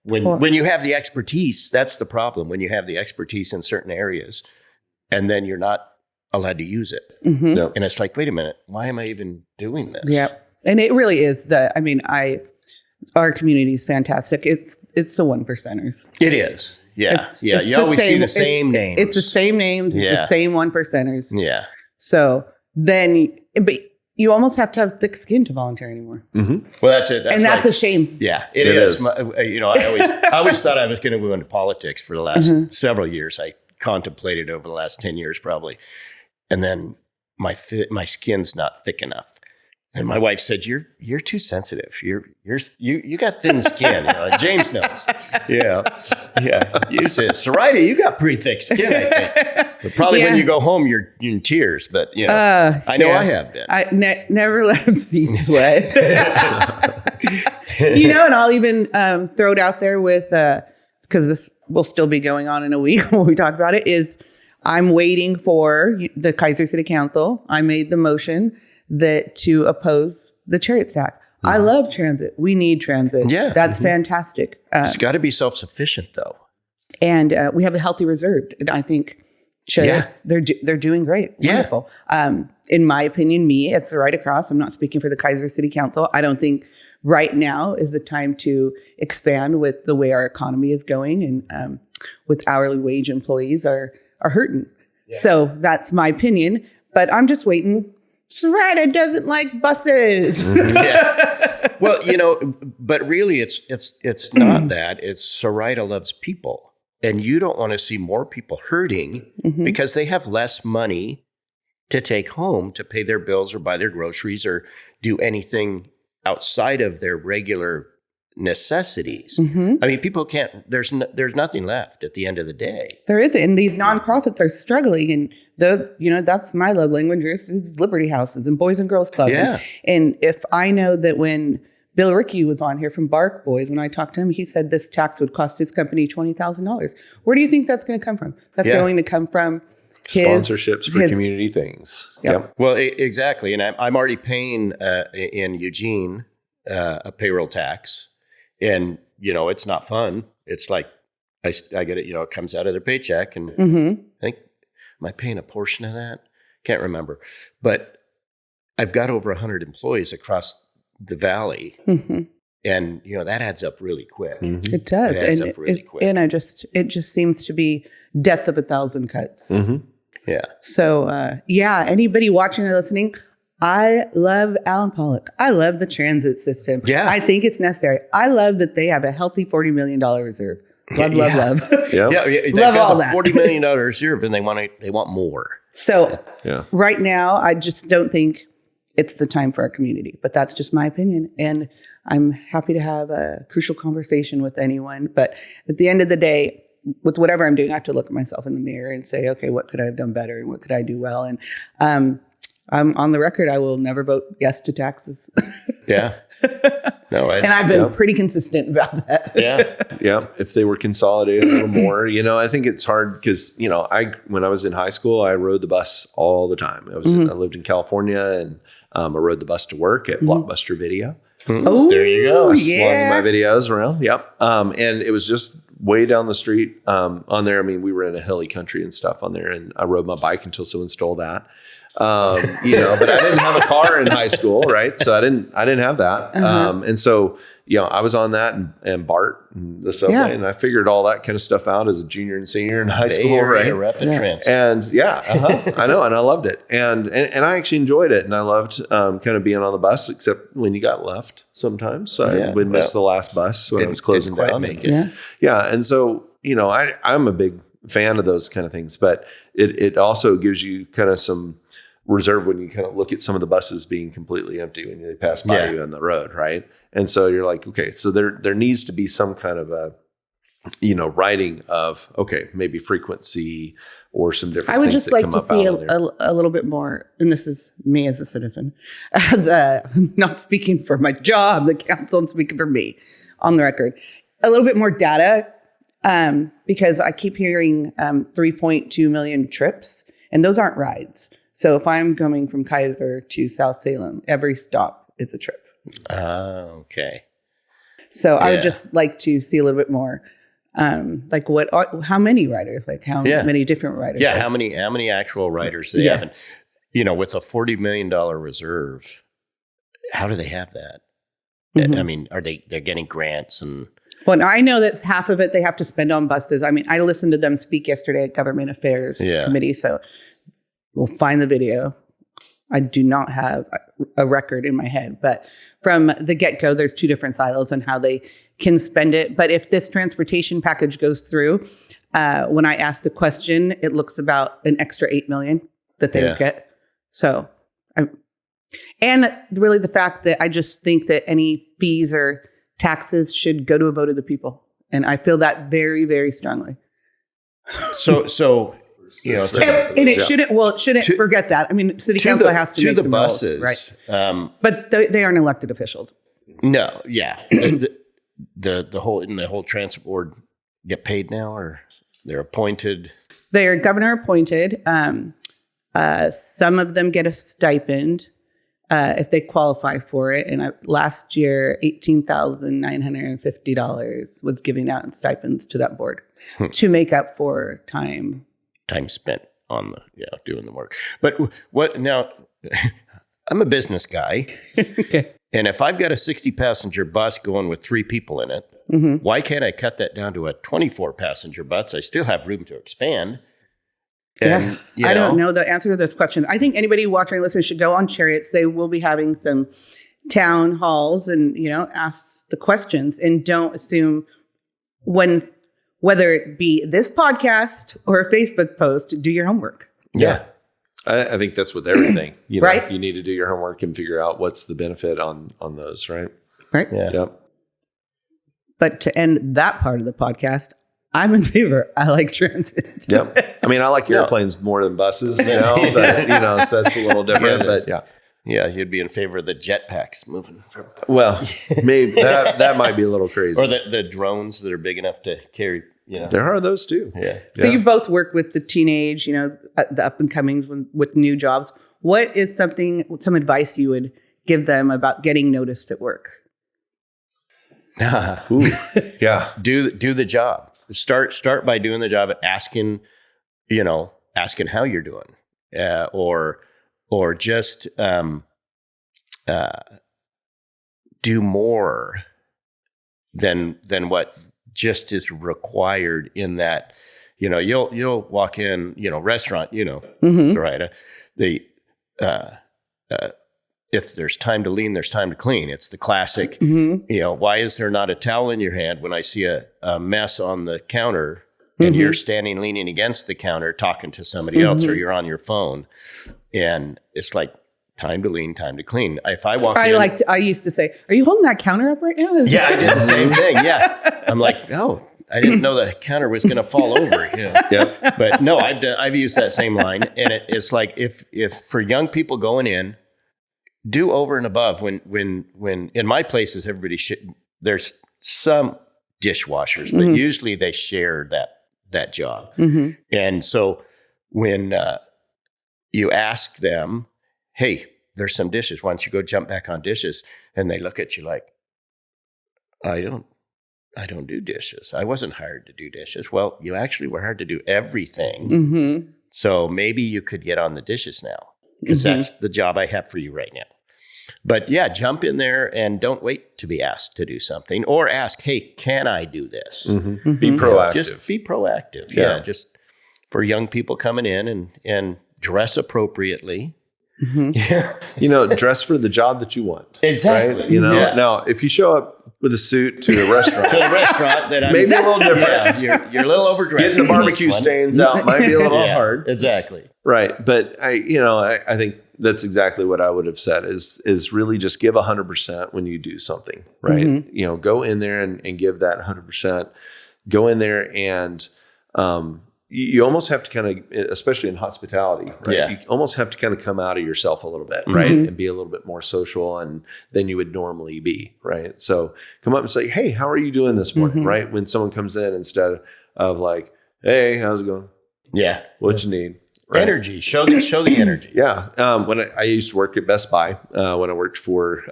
when you have the expertise, that's the problem. When you have the expertise in certain areas and then you're not allowed to use it. Yep. And it's like, wait a minute, why am I even doing this? Yeah. And it really is our community is fantastic. It's the one percenters. It is. Yeah. It's You the always see same- the same names. It's the same names. It's Yeah. the same one percenters. Yeah. So then, but you almost have to have thick skin to volunteer anymore. Well, that's it. And that's a shame. Yeah, It is. is. I always thought I was going to go into politics for the last several years. I contemplated over the last 10 years probably. And then my skin's not thick enough. And my wife said, "You're too sensitive. You got thin skin." James knows. Yeah. You said, "Soraida, you got pretty thick skin." I think. But probably when you go home, you're in tears. But I know I have been. I never let them see sweat. And I'll even throw it out there with because this will still be going on in a week when we talk about it. Is I'm waiting for the Kaiser City Council. I made the motion to oppose the chariot stack. I love transit. We need transit. Yeah. That's fantastic. It's got to be self-sufficient, though. And we have a healthy reserve. And I think chariots, they're doing great. Yeah. Wonderful. In my opinion, it's the right across. I'm not speaking for the Kaiser City Council. I don't think right now is the time to expand with the way our economy is going, and with hourly wage employees are hurting. Yeah. So that's my opinion. But I'm just waiting. Soraida doesn't like buses. Yeah. Well, but really it's not that. It's Soraida loves people. And you don't want to see more people hurting because they have less money to take home to pay their bills or buy their groceries or do anything outside of their regular necessities. I mean, people can't, there's nothing left at the end of the day. There isn't. And these nonprofits are struggling. And that's my love language. It's Liberty Houses and Boys and Girls Clubs. Yeah. And if I know that when Bill Rickey was on here from Bark Boys, when I talked to him, he said this tax would cost his company $20,000. Where do you think that's going to come from? That's going to come from sponsorships for community things. Yep. Well, exactly. And I'm already paying in Eugene a payroll tax. And, it's not fun. It's like I get it, it comes out of their paycheck. And I think, am I paying a portion of that? Can't remember. But I've got over 100 employees across the valley. And, that adds up really quick. It does. It adds up really quick. And it just seems to be death of 1,000 cuts. Yeah. So, anybody watching or listening, I love Alan Pollock. I love the transit system. Yeah. I think it's necessary. I love that they have a healthy $40 million reserve. Love. Yeah. They've Love got all the that. $40 million reserve and they want more. So Right now, I just don't think it's the time for our community, but that's just my opinion. And I'm happy to have a crucial conversation with anyone. But at the end of the day, with whatever I'm doing, I have to look at myself in the mirror and say, okay, what could I have done better? And what could I do well? And I'm on the record, I will never vote yes to taxes. Yeah. No, and I've been pretty consistent about that. Yeah. If they were consolidated a little more, I think it's hard because, when I was in high school, I rode the bus all the time. I lived in California and I rode the bus to work at Blockbuster Video. Oh, there you go. Yeah. Slung my videos around. Yep. And it was just way down the street on there. I mean, we were in a hilly country and stuff on there, and I rode my bike until someone stole that. But I didn't have a car in high school, right? So I didn't have that. And so, I was on that and BART and the subway, and I figured all that kind of stuff out as a junior and senior in high school, right? And I know, and I loved it, and I actually enjoyed it, and I loved kind of being on the bus, except when you got left sometimes. So I would miss the last bus when I was closing down. Make it. And so I'm a big fan of those kind of things, but it also gives you kind of some reserve when you kind of look at some of the buses being completely empty when they pass by you on the road, right? And so you're like, okay, so there needs to be some kind of a writing of, okay, maybe frequency or some different I would things just like to see a a little bit more, and this is me as a citizen, I'm not speaking for my job, the council, and speaking for me on the record, a little bit more data, because I keep hearing 3.2 million trips, and those aren't rides. So if I'm coming from Kaiser to South Salem, every stop is a trip. Okay. So I would just like to see a little bit more, like how many riders, like how many different riders. Yeah, like, how many actual riders they have. And, with a $40 million reserve, how do they have that? I mean, they're getting grants and... Well, I know that half of it they have to spend on buses. I mean, I listened to them speak yesterday at Government Affairs Committee, so we'll find the video. I do not have a record in my head, but from the get-go, there's two different silos on how they can spend it. But if this transportation package goes through, when I asked the question, it looks about an extra $8 million that they would get. So, and really the fact that I just think that any fees or taxes should go to a vote of the people. And I feel that very, very strongly. So and it shouldn't forget that. I mean, city council has to make some buses, rules, right? But they aren't elected officials. No, yeah. the whole transit board get paid now, or they're appointed? They are governor appointed. Some of them get a stipend if they qualify for it. And last year, $18,950 was giving out in stipends to that board to make up for time spent on doing the work. But what now? I'm a business guy. Okay. And if I've got a 60-passenger bus going with 3 people in it, why can't I cut that down to a 24-passenger bus? I still have room to expand. And, I don't know the answer to those questions. I think anybody watching, listening should go on Chariots. They will be having some town halls and, ask the questions, and don't assume whether it be this podcast or a Facebook post, do your homework. Yeah. I think that's with everything. Right? You need to do your homework and figure out what's the benefit on those, right? Right. Yeah. Yep. But to end that part of the podcast, I'm in favor. I like transit. Yep. I mean, I like airplanes more than buses, but, so that's a little different. Yeah, you'd be in favor of the jetpacks moving. Well, maybe that might be a little crazy. Or the drones that are big enough to carry, There are those too. Yeah. So you both work with the teenage, the up and comings with new jobs. What is some advice you would give them about getting noticed at work? Ooh, yeah. Do the job. Start by doing the job at asking how you're doing, or just do more than what just is required in that. You'll walk in, restaurant, Soraida, if there's time to lean, there's time to clean. It's the classic, why is there not a towel in your hand when I see a mess on the counter and you're standing leaning against the counter talking to somebody else, or you're on your phone? And it's like, time to lean, time to clean. If I walk in... I used to say, are you holding that counter up right now? Yeah, I did the same thing, yeah. I'm like, oh, I didn't know the counter was going to fall over. Yep. But no, I've used that same line. And it's like, if for young people going in, do over and above. When in my places, everybody there's some dishwashers, but usually they share that job. And so when you ask them, hey, there's some dishes, why don't you go jump back on dishes? And they look at you like, I don't do dishes. I wasn't hired to do dishes. Well, you actually were hired to do everything. So maybe you could get on the dishes now, because that's the job I have for you right now. But yeah, jump in there and don't wait to be asked to do something, or ask, hey, can I do this? Be proactive. Just be proactive. Yeah. Just for young people coming in and dress appropriately. Dress for the job that you want. Exactly. Right? Now, if you show up with a suit to a restaurant, maybe a little different. Yeah, you're a little overdressed. Getting the barbecue stains out might be a little hard. Exactly. Right. But I think that's exactly what I would have said is really just give 100% when you do something, right? Go in there and give that 100%. Go in there and you almost have to kind of, especially in hospitality, right? Yeah. You almost have to kind of come out of yourself a little bit, right? And be a little bit more social than you would normally be, right? So come up and say, hey, how are you doing this morning, right? When someone comes in, instead of like, hey, how's it going? Yeah. What you need? Right? Energy. Show the energy. Yeah. When I used to work at Best Buy, when I worked for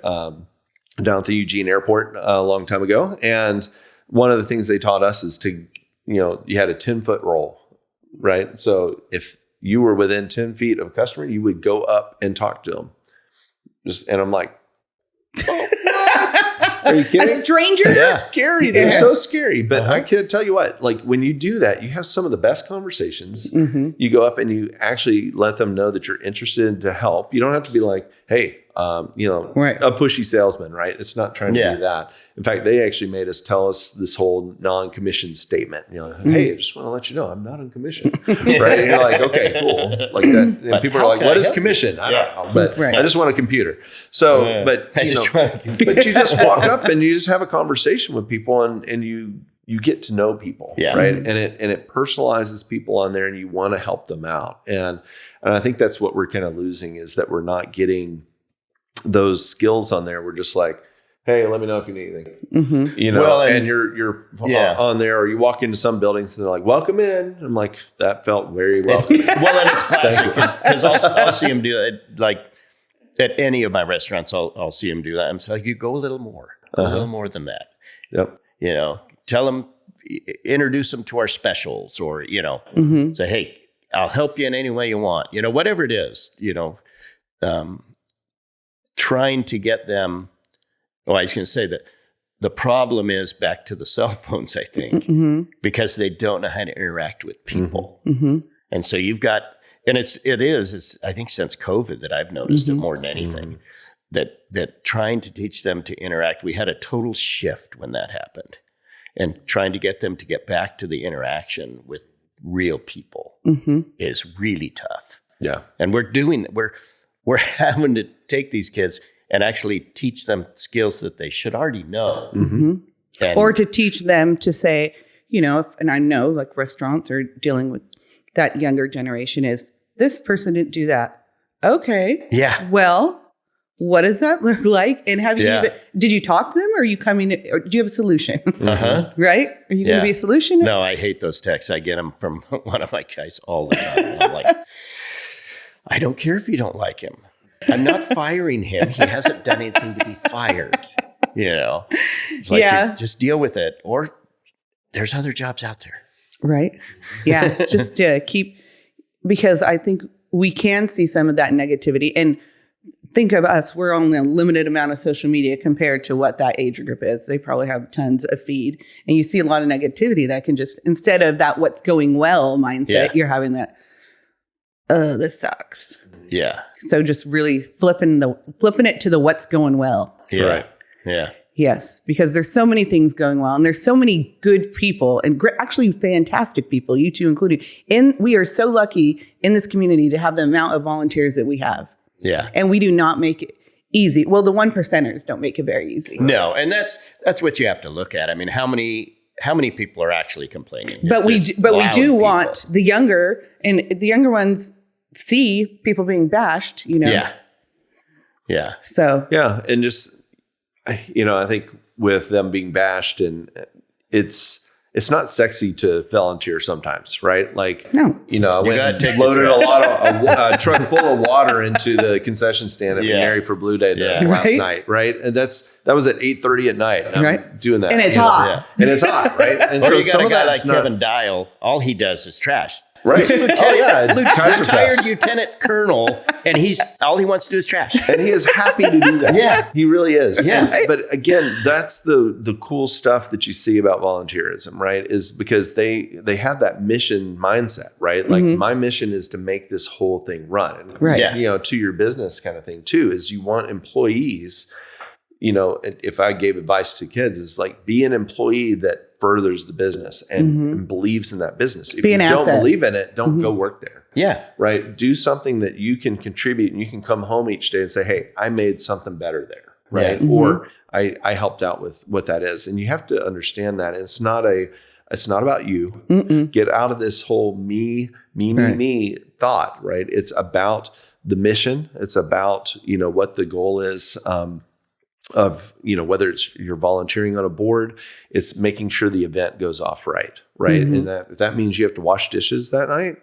down at the Eugene Airport a long time ago, and one of the things they taught us is to, you had a 10-foot rule, right? So if you were within 10 feet of a customer, you would go up and talk to them. And I'm like, oh, what? Are you kidding? A stranger? They're scary. They're so scary. But I can tell you what, like when you do that, you have some of the best conversations. Mm-hmm. You go up and you actually let them know that you're interested to help. You don't have to be like, hey, Right. a pushy salesman, right? It's not trying to be that. In fact, they actually made us tell us this whole non-commissioned statement. Hey, I just want to let you know I'm not on commission, right? And you're like, okay, cool, like that. And people are like, what is commission? I don't know, but I just want a computer. So, but but you just walk up and you just have a conversation with people, and you get to know people, right? And it personalizes people on there, and you want to help them out. And I think that's what we're kind of losing, is that we're not getting those skills on there. We're just like, hey, let me know if you need anything, and you're on there, or you walk into some buildings and they're like, welcome in. I'm like, that felt very welcoming. Well, and it's classic because I'll see them do it. Like at any of my restaurants, I'll see them do that. I'm like, you go a little more than that. Yep. Tell them, introduce them to our specials, or, say, hey, I'll help you in any way you want, whatever it is, trying to get them. Oh, I was going to say that the problem is back to the cell phones, I think, because they don't know how to interact with people. Mm-hmm. And so you've got, and it's I think since COVID that I've noticed it more than anything, that trying to teach them to interact, we had a total shift when that happened, and trying to get them to get back to the interaction with real people is really tough. Yeah. And we're having to take these kids and actually teach them skills that they should already know. Mm-hmm. Or to teach them to say, and I know like restaurants are dealing with that younger generation, is this person didn't do that. Okay. Yeah. Well, what does that look like? And did you talk to them, or are you coming to, or do you have a solution? Right? Are you going to be a solution? No, I hate those texts. I get them from one of my guys all the time. And I'm like, I don't care if you don't like him. I'm not firing him. He hasn't done anything to be fired. It's like, just deal with it. Or there's other jobs out there. Right. Yeah. Just to keep, because I think we can see some of that negativity. And think of us, we're on a limited amount of social media compared to what that age group is. They probably have tons of feed. And you see a lot of negativity that can just, instead of that what's going well mindset, you're having that, this sucks. Yeah. So just really flipping it to the what's going well. Yeah. Right. Yeah. Yes, because there's so many things going well, and there's so many good people, and actually fantastic people, you two included. And we are so lucky in this community to have the amount of volunteers that we have. Yeah. And we do not make it easy. Well, the 1%ers don't make it very easy. No, and that's what you have to look at. I mean, how many people are actually complaining? But we do want the younger, and the younger ones see people being bashed, Yeah. So. Yeah. And just, I think with them being bashed, and it's not sexy to volunteer sometimes, right? Like, no. I went and loaded a truck full of water into the concession stand at McNary for Blue Day last night, right? And that was at 8:30 at night. And I'm doing that. And it's hot. And it's hot, right? And or so you got a guy like Kevin Dial, all he does is trash. Right. Retired lieutenant colonel, and all he wants to do is trash. And he is happy to do that. Yeah. He really is. Yeah. But again, that's the cool stuff that you see about volunteerism, right? Is because they have that mission mindset, right? Like my mission is to make this whole thing run. And, to your business kind of thing too, is you want employees, if I gave advice to kids, is like, be an employee that furthers the business and believes in that business. If you don't believe in it, don't go work there. Yeah. Right. Do something that you can contribute, and you can come home each day and say, hey, I made something better there. Right. Yeah. Or I helped out with what that is. And you have to understand that it's not about you. Mm-mm. Get out of this whole me thought, right? It's about the mission. It's about, what the goal is, of, whether it's you're volunteering on a board, it's making sure the event goes off right. And if that means you have to wash dishes that night,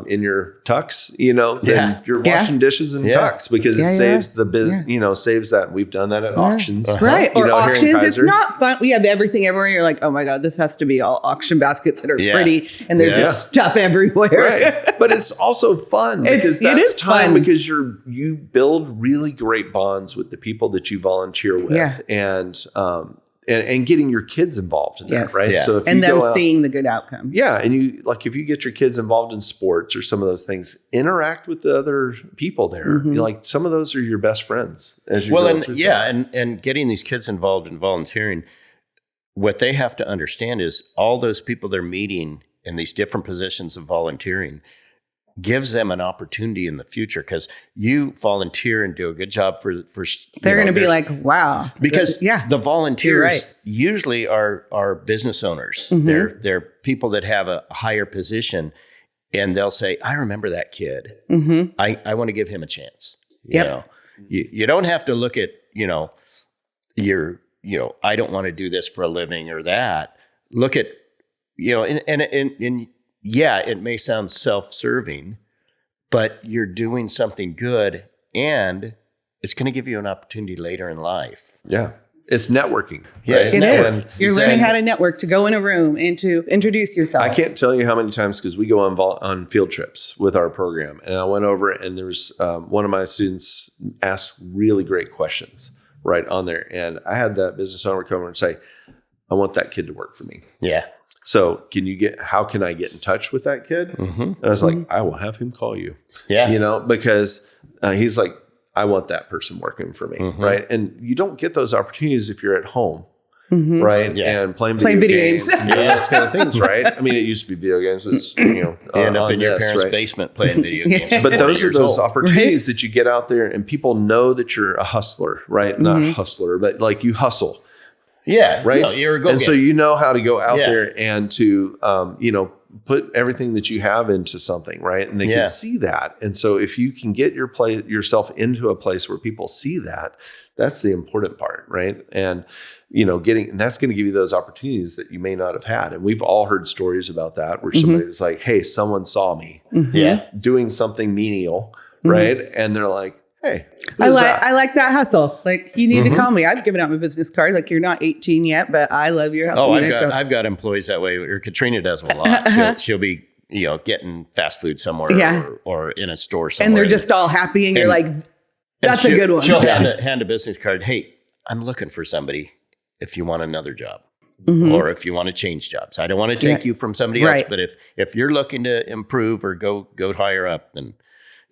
in your tux, then you're washing dishes in tux because it saves saves that. We've done that at auctions. Right. Or auctions. It's Kaiser. not fun. We have everything everywhere. You're like, oh my God, this has to be all auction baskets that are pretty. And there's just stuff everywhere. Right. But it's also fun because it is time fun. because you build really great bonds with the people that you volunteer with and getting your kids involved in that, right? Yeah. So if and you them go out, seeing the good outcome. yeah, and if you get your kids involved in sports or some of those things, interact with the other people there. Like some of those are your best friends as you go through. And getting these kids involved in volunteering, what they have to understand is all those people they're meeting in these different positions of volunteering gives them an opportunity in the future because you volunteer and do a good job for they're going to be like, wow. Because the volunteers right. usually are business owners. They're people that have a higher position and they'll say, I remember that kid. I want to give him a chance. You don't have to look at, I don't want to do this for a living or that. Look at, and it may sound self-serving, but you're doing something good and it's going to give you an opportunity later in life. Yeah. It's networking. Yes, it is. You're learning how to. to network, to go in a room and to introduce yourself. I can't tell you how many times because we go on field trips with our program, and I went over it, and there was one of my students asked really great questions right on there, and I had that business owner come over and say, "I want that kid to work for me." Yeah. So how can I get in touch with that kid? And I was like, I will have him call you. Yeah. Because he's like, I want that person working for me. Right. And you don't get those opportunities if you're at home. Right. Yeah. And playing video games. Those kind of things. Right. I mean, it used to be video games. It's, you end up in your parents' basement playing video games. But those are those opportunities that you get out there and people know that you're a hustler, right? Not a hustler, but like you hustle. Yeah, right. No, you're a go-getter. And so you know how to go out there and to put everything that you have into something, right? And they can see that. And so if you can get yourself into a place where people see that, that's the important part, right? And and that's going to give you those opportunities that you may not have had. And we've all heard stories about that where somebody was like, "Hey, someone saw me doing something menial," right? And they're like, "Hey, I like that hustle. Like, you need to call me. I've given out my business card. Like, you're not 18 yet, but I love your hustle." Oh, I've got employees that way. Or Katrina does a lot. She'll be getting fast food somewhere or in a store somewhere, and they're just all happy, and you're like, "That's a good one." She'll hand a business card. "Hey, I'm looking for somebody. If you want another job, or if you want to change jobs, I don't want to take you from somebody else. But if you're looking to improve or go higher up, then."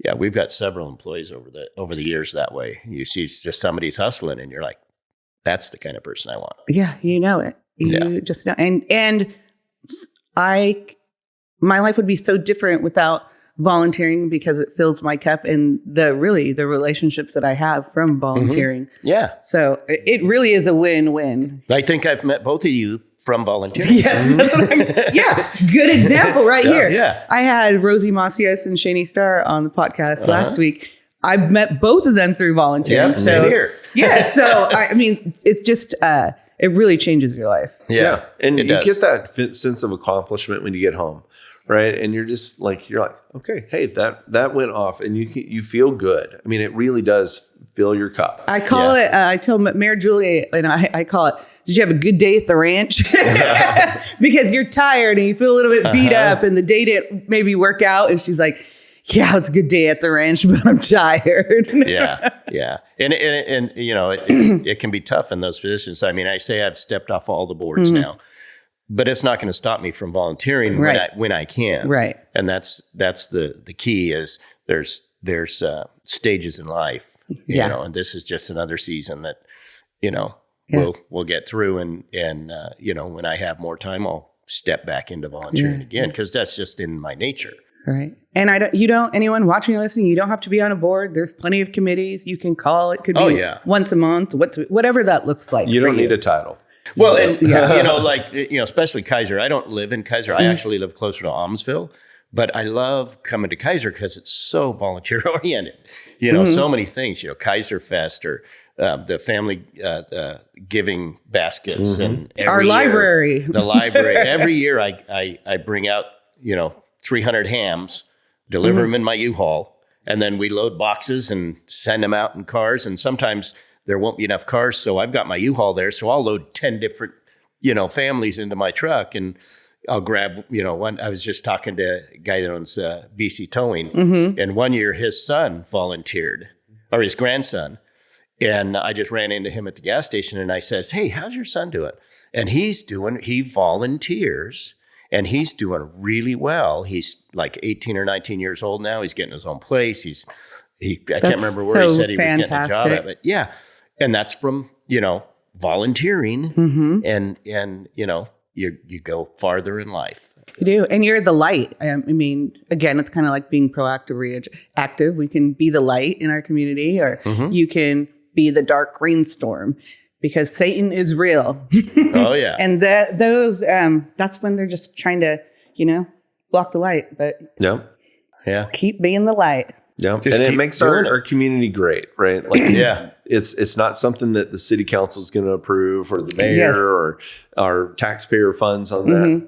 Yeah, we've got several employees over the years that way. You see just somebody's hustling and you're like, that's the kind of person I want. Yeah, you know it. You just know. And my life would be so different without volunteering because it fills my cup and the relationships that I have from volunteering. Yeah. So it really is a win-win. I think I've met both of you from volunteering. Yes. That's what good example right here. Yeah. I had Rosie Macias and Shani Starr on the podcast last week. I've met both of them through volunteering. Yep, same here. So I mean, it's just, it really changes your life. Yeah. And you get that sense of accomplishment when you get home. Right. And you're just like, okay, hey, that went off and you feel good. I mean, it really does fill your cup. I call it, I tell Mayor Julia and I call it, did you have a good day at the ranch? Because you're tired and you feel a little bit beat up and the day didn't maybe work out. And she's like, yeah, it's a good day at the ranch, but I'm tired. Yeah. And it can be tough in those positions. I mean, I say I've stepped off all the boards now. But it's not going to stop me from volunteering when I can. Right. And that's the key is there's stages in life, you know, and this is just another season that, we'll get through and when I have more time, I'll step back into volunteering again because that's just in my nature. Right. And anyone watching or listening, you don't have to be on a board. There's plenty of committees you can call. It could be once a month, whatever that looks like. You don't need a title. Well, and, especially Kaiser. I don't live in Kaiser. I actually live closer to Almsville, but I love coming to Kaiser because it's so volunteer oriented. So many things. Kaiser Fest or the family giving baskets and our library. The library. Every year I bring out 300 hams deliver them in my U-Haul, and then we load boxes and send them out in cars. And sometimes there won't be enough cars, so I've got my U-Haul there, so I'll load 10 different, families into my truck, and I'll grab, one. I was just talking to a guy that owns BC Towing, and one year his son volunteered, or his grandson, and I just ran into him at the gas station, and I says, "Hey, how's your son doing?" And he volunteers, and he's doing really well. He's like 18 or 19 years old now. He's getting his own place. I can't remember where he said he was getting a job at, but yeah. And that's from, volunteering, and you go farther in life. You do. And you're the light. I mean, again, it's kind of like being proactive, active. We can be the light in our community, or you can be the dark rainstorm, because Satan is real. Oh, yeah. And that's when they're just trying to, block the light. But keep being the light. Yeah, and it makes our community great, right? Like, it's not something that the city council is going to approve, or the mayor, or our taxpayer funds on that.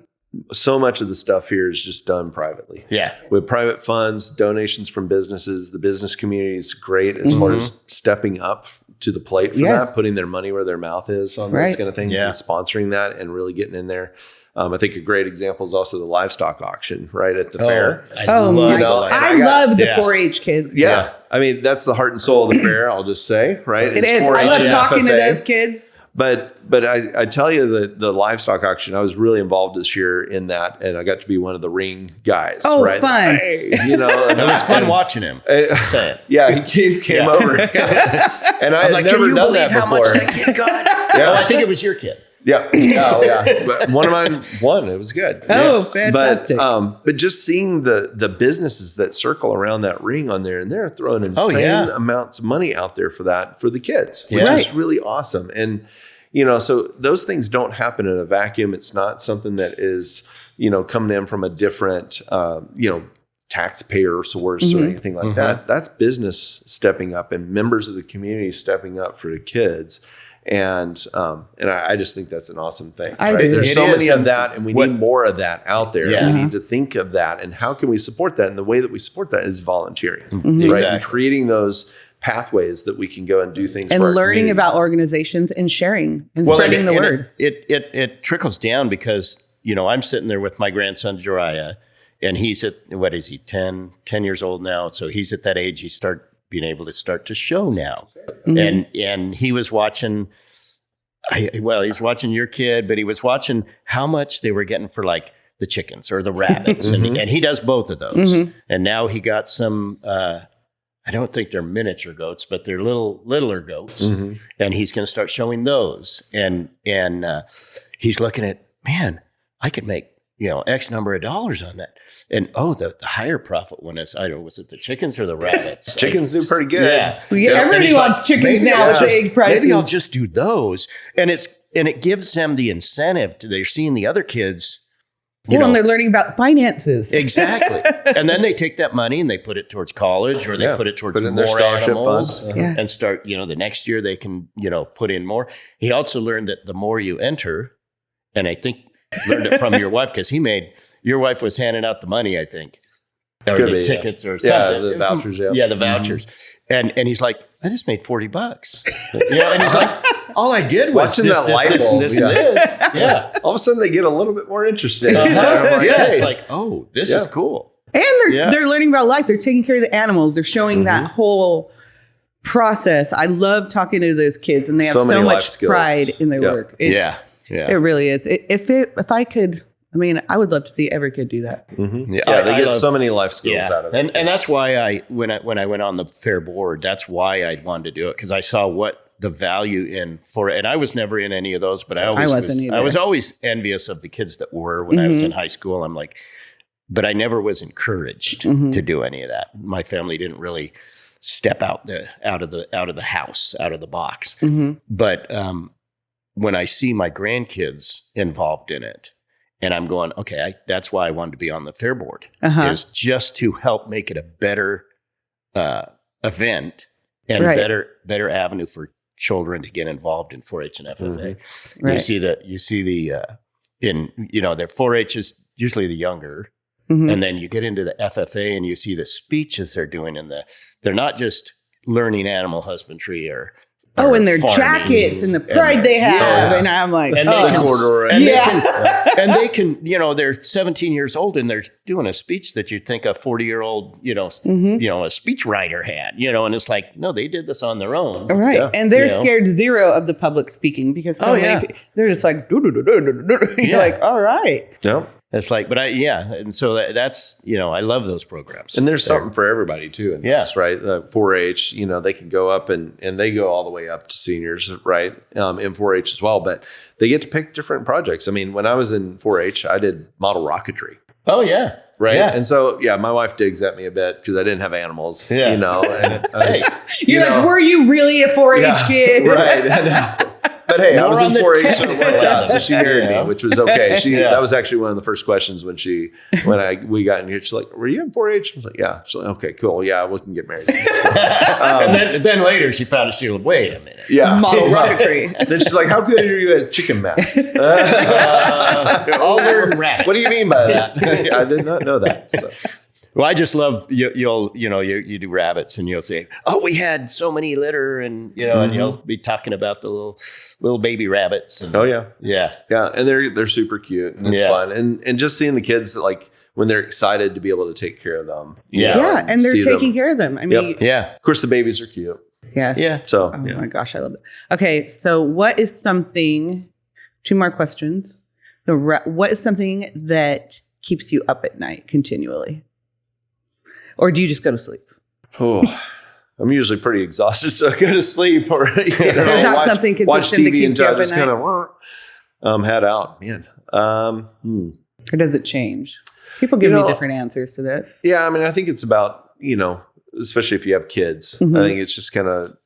So much of the stuff here is just done privately. Yeah, with private funds, donations from businesses. The business community is great as far as stepping up to the plate for that, putting their money where their mouth is on those kind of things, and sponsoring that and really getting in there. I think a great example is also the livestock auction, right, at the fair. I love the 4-H kids. Yeah. I mean, that's the heart and soul of the fair, I'll just say, right? It is. I love talking to those kids. But I tell you that the livestock auction, I was really involved this year in that, and I got to be one of the ring guys. Oh, right? fun! Hey, it was fun watching him. Yeah, he came over, and I had never done that before. How much that kid got? I think it was your kid. Yeah. Oh, yeah. But one of mine won. It was good. Oh, fantastic. But just seeing the businesses that circle around that ring on there, and they're throwing insane amounts of money out there for the kids, which is really awesome. And, so those things don't happen in a vacuum. It's not something that is, coming in from a different, taxpayer source or anything like that. That's business stepping up and members of the community stepping up for the kids. And I just think that's an awesome thing. Right? There's so many of that, and we need more of that out there. Yeah. We need to think of that, and how can we support that? And the way that we support that is volunteering, right? And creating those pathways that we can go and do things and for our learning community. About organizations and sharing and spreading the word. It trickles down because I'm sitting there with my grandson Joriah, and he's at 10 years old now, so he's at that age being able to start to show now. And he was watching, he was watching your kid, but he was watching how much they were getting for like the chickens or the rabbits. And he does both of those. And now he got some, I don't think they're miniature goats, but they're littler goats. And he's going to start showing those. And he's looking at, man, I could make, X number of dollars on that. And the higher profit one is, was it the chickens or the rabbits? Chickens do pretty good. Yeah. Everybody wants chickens now with the egg prices. Maybe I'll just do those. And it gives them the incentive they're seeing the other kids. And they're learning about finances. Exactly. And then they take that money and they put it towards college, or they put it towards more scholarship animals funds. And start, the next year they can, put in more. He also learned that the more you enter, and I think learned it from your wife, because your wife was handing out the money, I think, or the tickets or something. Yeah, the vouchers. Yeah, the vouchers. And he's like, I just made $40. And he's like, all I did was watching that light bulb. This and this. Yeah. All of a sudden they get a little bit more interested. It's like, this is cool. And they're learning about life. They're taking care of the animals. They're showing that whole process. I love talking to those kids, and they have so much pride in their work. It really is. If I could, I would love to see every kid do that. They get so many life skills out of it. And that's why when I went on the fair board, that's why I wanted to do it, because I saw what the value and I was never in any of those, but I was always envious of the kids that were when I was in high school. I'm like, but I never was encouraged to do any of that. My family didn't really step out of the house, out of the box. But when I see my grandkids involved in it, and I'm going, okay, that's why I wanted to be on the fair board, is just to help make it a better event and better avenue for children to get involved in 4-H and FFA. You see the 4-H is usually the younger, And then you get into the FFA and you see the speeches they're doing they're not just learning animal husbandry or and their farming jackets and the pride they have. And I'm like, and they can, they're 17 years old and they're doing a speech that you'd think a 40-year-old, a speech writer had, and it's like, no, they did this on their own. Right. Yeah. And they're scared zero of the public speaking because they're just like, you're like, all right. Yeah. It's like, and so that's, I love those programs. And there's something for everybody too in this, right? 4-H, they can go up and they go all the way up to seniors, right? In 4-H as well, but they get to pick different projects. I mean, when I was in 4-H, I did model rocketry. Oh yeah. Right. Yeah. And so, my wife digs at me a bit because I didn't have animals, Yeah. and You're like, were you really a 4-H kid? Right. But hey, I was in 4-H and it worked out, so she married me, which was okay. That was actually one of the first questions when we got in here. She's like, "Were you in 4-H?" I was like, "Yeah." She's like, "Okay, cool. Yeah, we can get married." And then later she found out, she was, wait a minute. Yeah, model rocketry. Then she's like, "How good are you at chicken math?" I'll learn rabbits. What do you mean by that? I did not know that. So. Well, I just love you do rabbits and you'll say, "Oh, we had so many litter," and and you'll be talking about the little baby rabbits. And, yeah, and they're super cute and it's fun, and just seeing the kids that, like, when they're excited to be able to take care of them. And they're taking care of them. I mean, Of course, the babies are cute. Yeah. So, oh my gosh, I love it. Okay, so what is something? 2 more questions. What is something that keeps you up at night continually? Or do you just go to sleep? Oh, I'm usually pretty exhausted, so I go to sleep. Or there's not something consistent that keeps you up at night. Kind of head out, man. Or does it change? People give me different answers to this. Yeah, I mean, I think it's about especially if you have kids. I think it's just kind of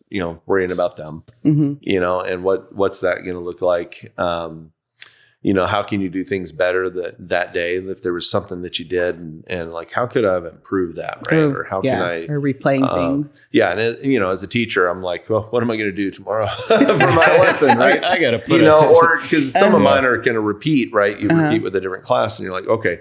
worrying about them. And what's that going to look like? How can you do things better that day? If there was something that you did and like, how could I have improved that? Right. Or how can I, or replaying things. Yeah. And as a teacher, I'm like, well, what am I going to do tomorrow for my lesson? Right. I got to put or because some of mine are going to repeat, right? You repeat with a different class and you're like, okay,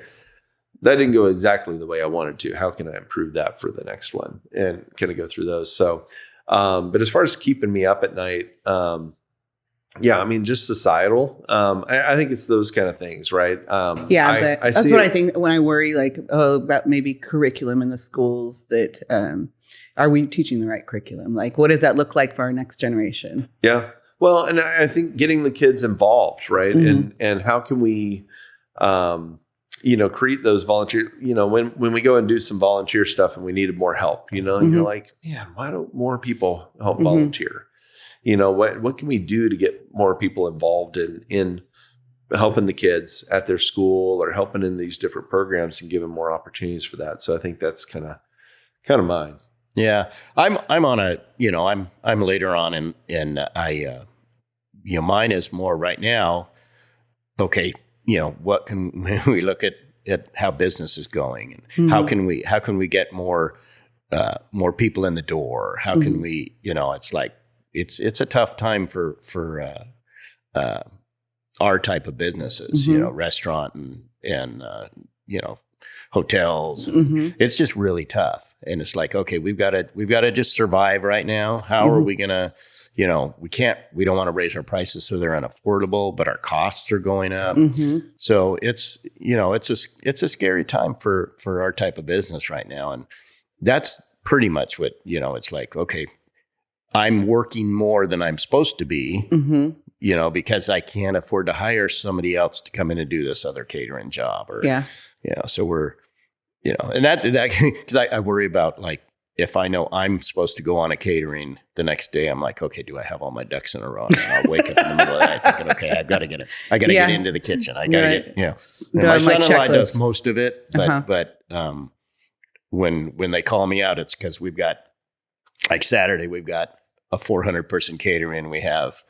that didn't go exactly the way I wanted to. How can I improve that for the next one? And kind of go through those. So, but as far as keeping me up at night, I mean, just societal. I think it's those kind of things, right? That's what I think when I worry, like, about maybe curriculum in the schools. That are we teaching the right curriculum? Like, what does that look like for our next generation? Yeah. Well, and I think getting the kids involved, right? And how can we, create those volunteer. When we go and do some volunteer stuff and we needed more help, and you're like, man, why don't more people help volunteer? What can we do to get more people involved in helping the kids at their school or helping in these different programs and giving more opportunities for that? So I think that's kind of mine. Yeah. I'm on a, I'm later on and I, mine is more right now. Okay. What can we look at how business is going and how can we get more people in the door? How can we, it's like, it's a tough time for our type of businesses, restaurant and hotels. And it's just really tough. And it's like, okay, we've got to just survive right now. How are we gonna, we don't want to raise our prices so they're unaffordable, but our costs are going up. So it's a scary time for our type of business right now. And that's pretty much what, it's like, okay, I'm working more than I'm supposed to be, because I can't afford to hire somebody else to come in and do this other catering job. Or, so we're, and that because I worry about, like, if I know I'm supposed to go on a catering the next day, I'm like, okay, do I have all my ducks in a row? And I'll wake up in the middle of the night thinking, okay, I got to get into the kitchen. I got to get, my son-in-law does most of it, but when they call me out, it's because we've got, like Saturday, we've got a 400-person catering. We have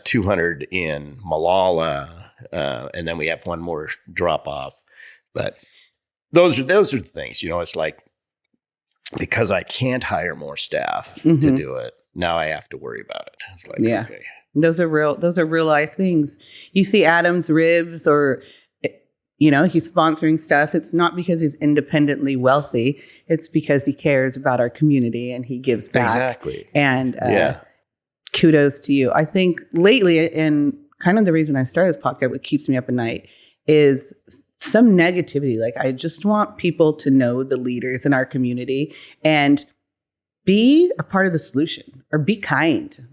200 in Malala, and then we have one more drop off. But those are the things. It's like, because I can't hire more staff to do it, now I have to worry about it. It's like, okay. Those are real life things. You see Adam's ribs, or he's sponsoring stuff. It's not because he's independently wealthy. It's because he cares about our community and he gives back. Exactly. And kudos to you. I think lately, and kind of the reason I started this podcast, what keeps me up at night, is some negativity. Like, I just want people to know the leaders in our community and be a part of the solution, or be kind.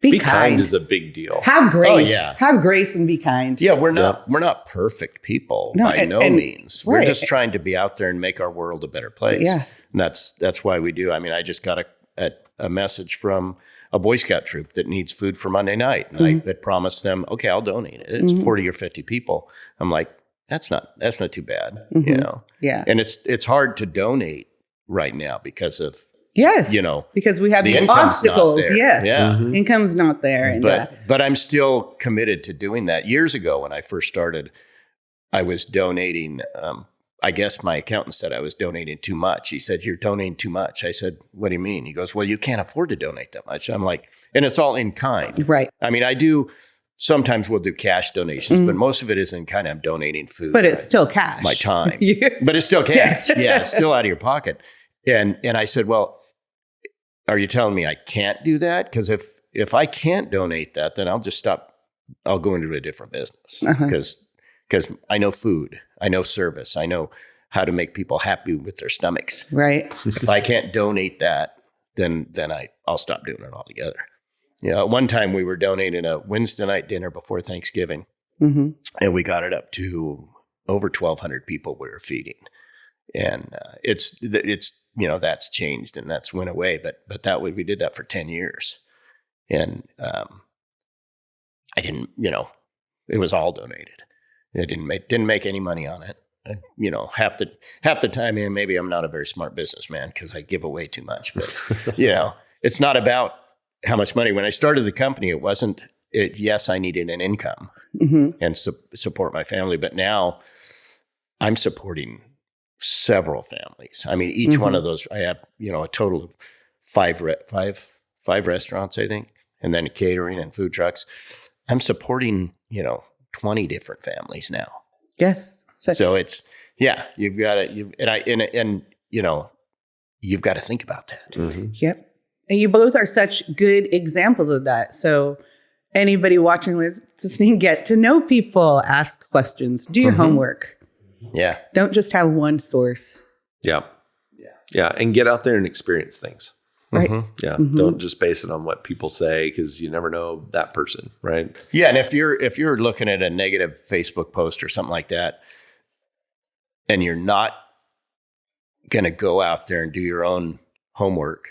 Be kind is a big deal. Have grace. Oh, yeah. Have grace and be kind. Yeah, we're not perfect people by no means. We're just trying to be out there and make our world a better place. Yes. And that's why we do. I mean, I just got a message from a Boy Scout troop that needs food for Monday night. And I had promised them, okay, I'll donate it. It's 40 or 50 people. I'm like, that's not too bad, Yeah. And it's hard to donate right now because of, yes, because we have the these obstacles. Yes. Yeah. Income's not there. And but I'm still committed to doing that. Years ago when I first started, I was donating, I guess my accountant said I was donating too much. He said, you're donating too much. I said, what do you mean? He goes, well, you can't afford to donate that much. I'm like, and it's all in kind. Right. I mean, sometimes we'll do cash donations, but most of it is in kind. I'm donating food. But it's still cash. My time. But it's still cash. Yeah, it's still out of your pocket. And I said, well, are you telling me I can't do that? Because if I can't donate that, then I'll just stop. I'll go into a different business because I know food, I know service, I know how to make people happy with their stomachs. Right. If I can't donate that, then I'll stop doing it altogether. One time we were donating a Wednesday night dinner before Thanksgiving, and we got it up to over 1,200 people we were feeding, and it's that's changed and that's went away, but that way we did that for 10 years, and I didn't, it was all donated. It didn't make any money on it. Half the time, and maybe I'm not a very smart businessman because I give away too much, but it's not about how much money. When I started the company, it wasn't. Yes, I needed an income and support my family, but now I'm supporting several families. I mean, each one of those, I have a total of five restaurants, I think, and then catering and food trucks. I'm supporting 20 different families now. Yes. So it's you've got to you've got to think about that. Mm-hmm. Yep. And you both are such good examples of that. So anybody watching, listening, get to know people, ask questions, do your homework. Yeah. Don't just have one source. Yeah. And get out there and experience things. Right. Yeah. Don't just base it on what people say, because you never know that person. Right. Yeah. And if you're looking at a negative Facebook post or something like that, and you're not going to go out there and do your own homework,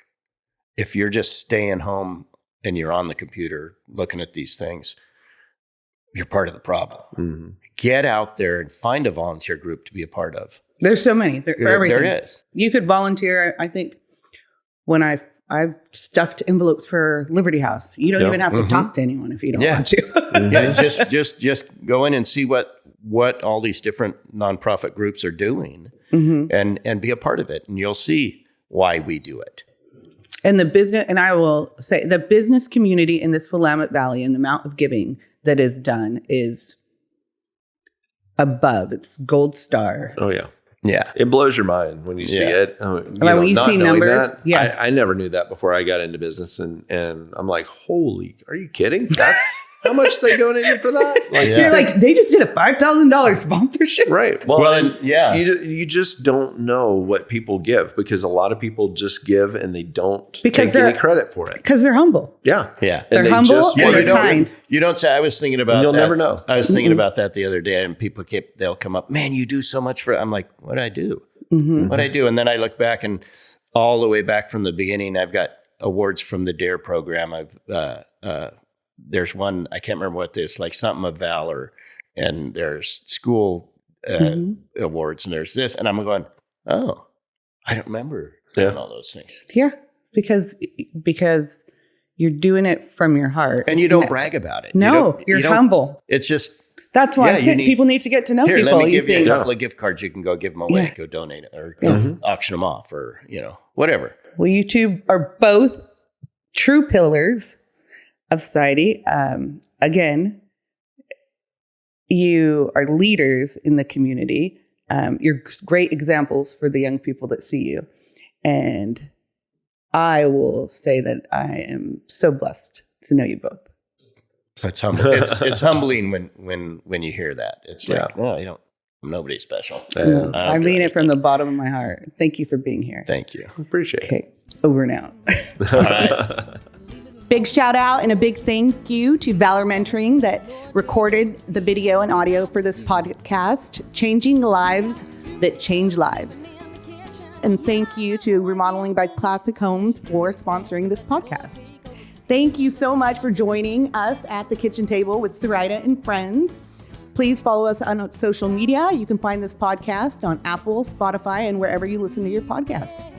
if you're just staying home and you're on the computer looking at these things, you're part of the problem. Mm-hmm. Get out there and find a volunteer group to be a part of. There's so many. For everything. There is. You could volunteer. I think when I've stuffed envelopes for Liberty House, you don't even have to talk to anyone if you don't want to. Yeah, just go in and see what all these different nonprofit groups are doing, and be a part of it, and you'll see why we do it. And the business, and I will say, the business community in this Willamette Valley and the amount of giving that is done is above. It's gold star. Oh yeah. Yeah. It blows your mind when you see it. When you see numbers. That, I never knew that before I got into business. And I'm like, holy, are you kidding? That's how much they donated for that? You're like, they just did a $5,000 sponsorship. Right. Well, you just don't know what people give, because a lot of people just give and they don't take any credit for it. Because they're humble. Yeah. They're humble and they're kind. You don't say, I was thinking about You'll never know. I was thinking about that the other day, and people they'll come up, man, you do so much for it. I'm like, what'd I do? What'd I do? And then I look back, and all the way back from the beginning, I've got awards from the DARE program. There's one, I can't remember what this, like something of valor, and there's school awards, and there's this, and I'm going, oh, I don't remember doing all those things. Yeah, because you're doing it from your heart, and you don't brag about it. No, you're humble. It's just that's why people need to get to know people. Let me give you a couple of gift cards. You can go give them away, go donate it, or auction them off, or whatever. Well, you two are both true pillars of society. Again, You are leaders in the community. You're great examples for the young people that see you. And I will say that I am so blessed to know you both. It's humbling. It's humbling when you hear that. It's like, no, you don't. I'm nobody special. I mean it from the bottom of my heart. Thank you for being here. Thank you. Appreciate it. Okay, over and out. All right. Big shout out and a big thank you to Valor Mentoring that recorded the video and audio for this podcast, Changing Lives That Change Lives. And thank you to Remodeling by Classic Homes for sponsoring this podcast. Thank you so much for joining us at the kitchen table with Soraida and friends. Please follow us on social media. You can find this podcast on Apple, Spotify, and wherever you listen to your podcasts.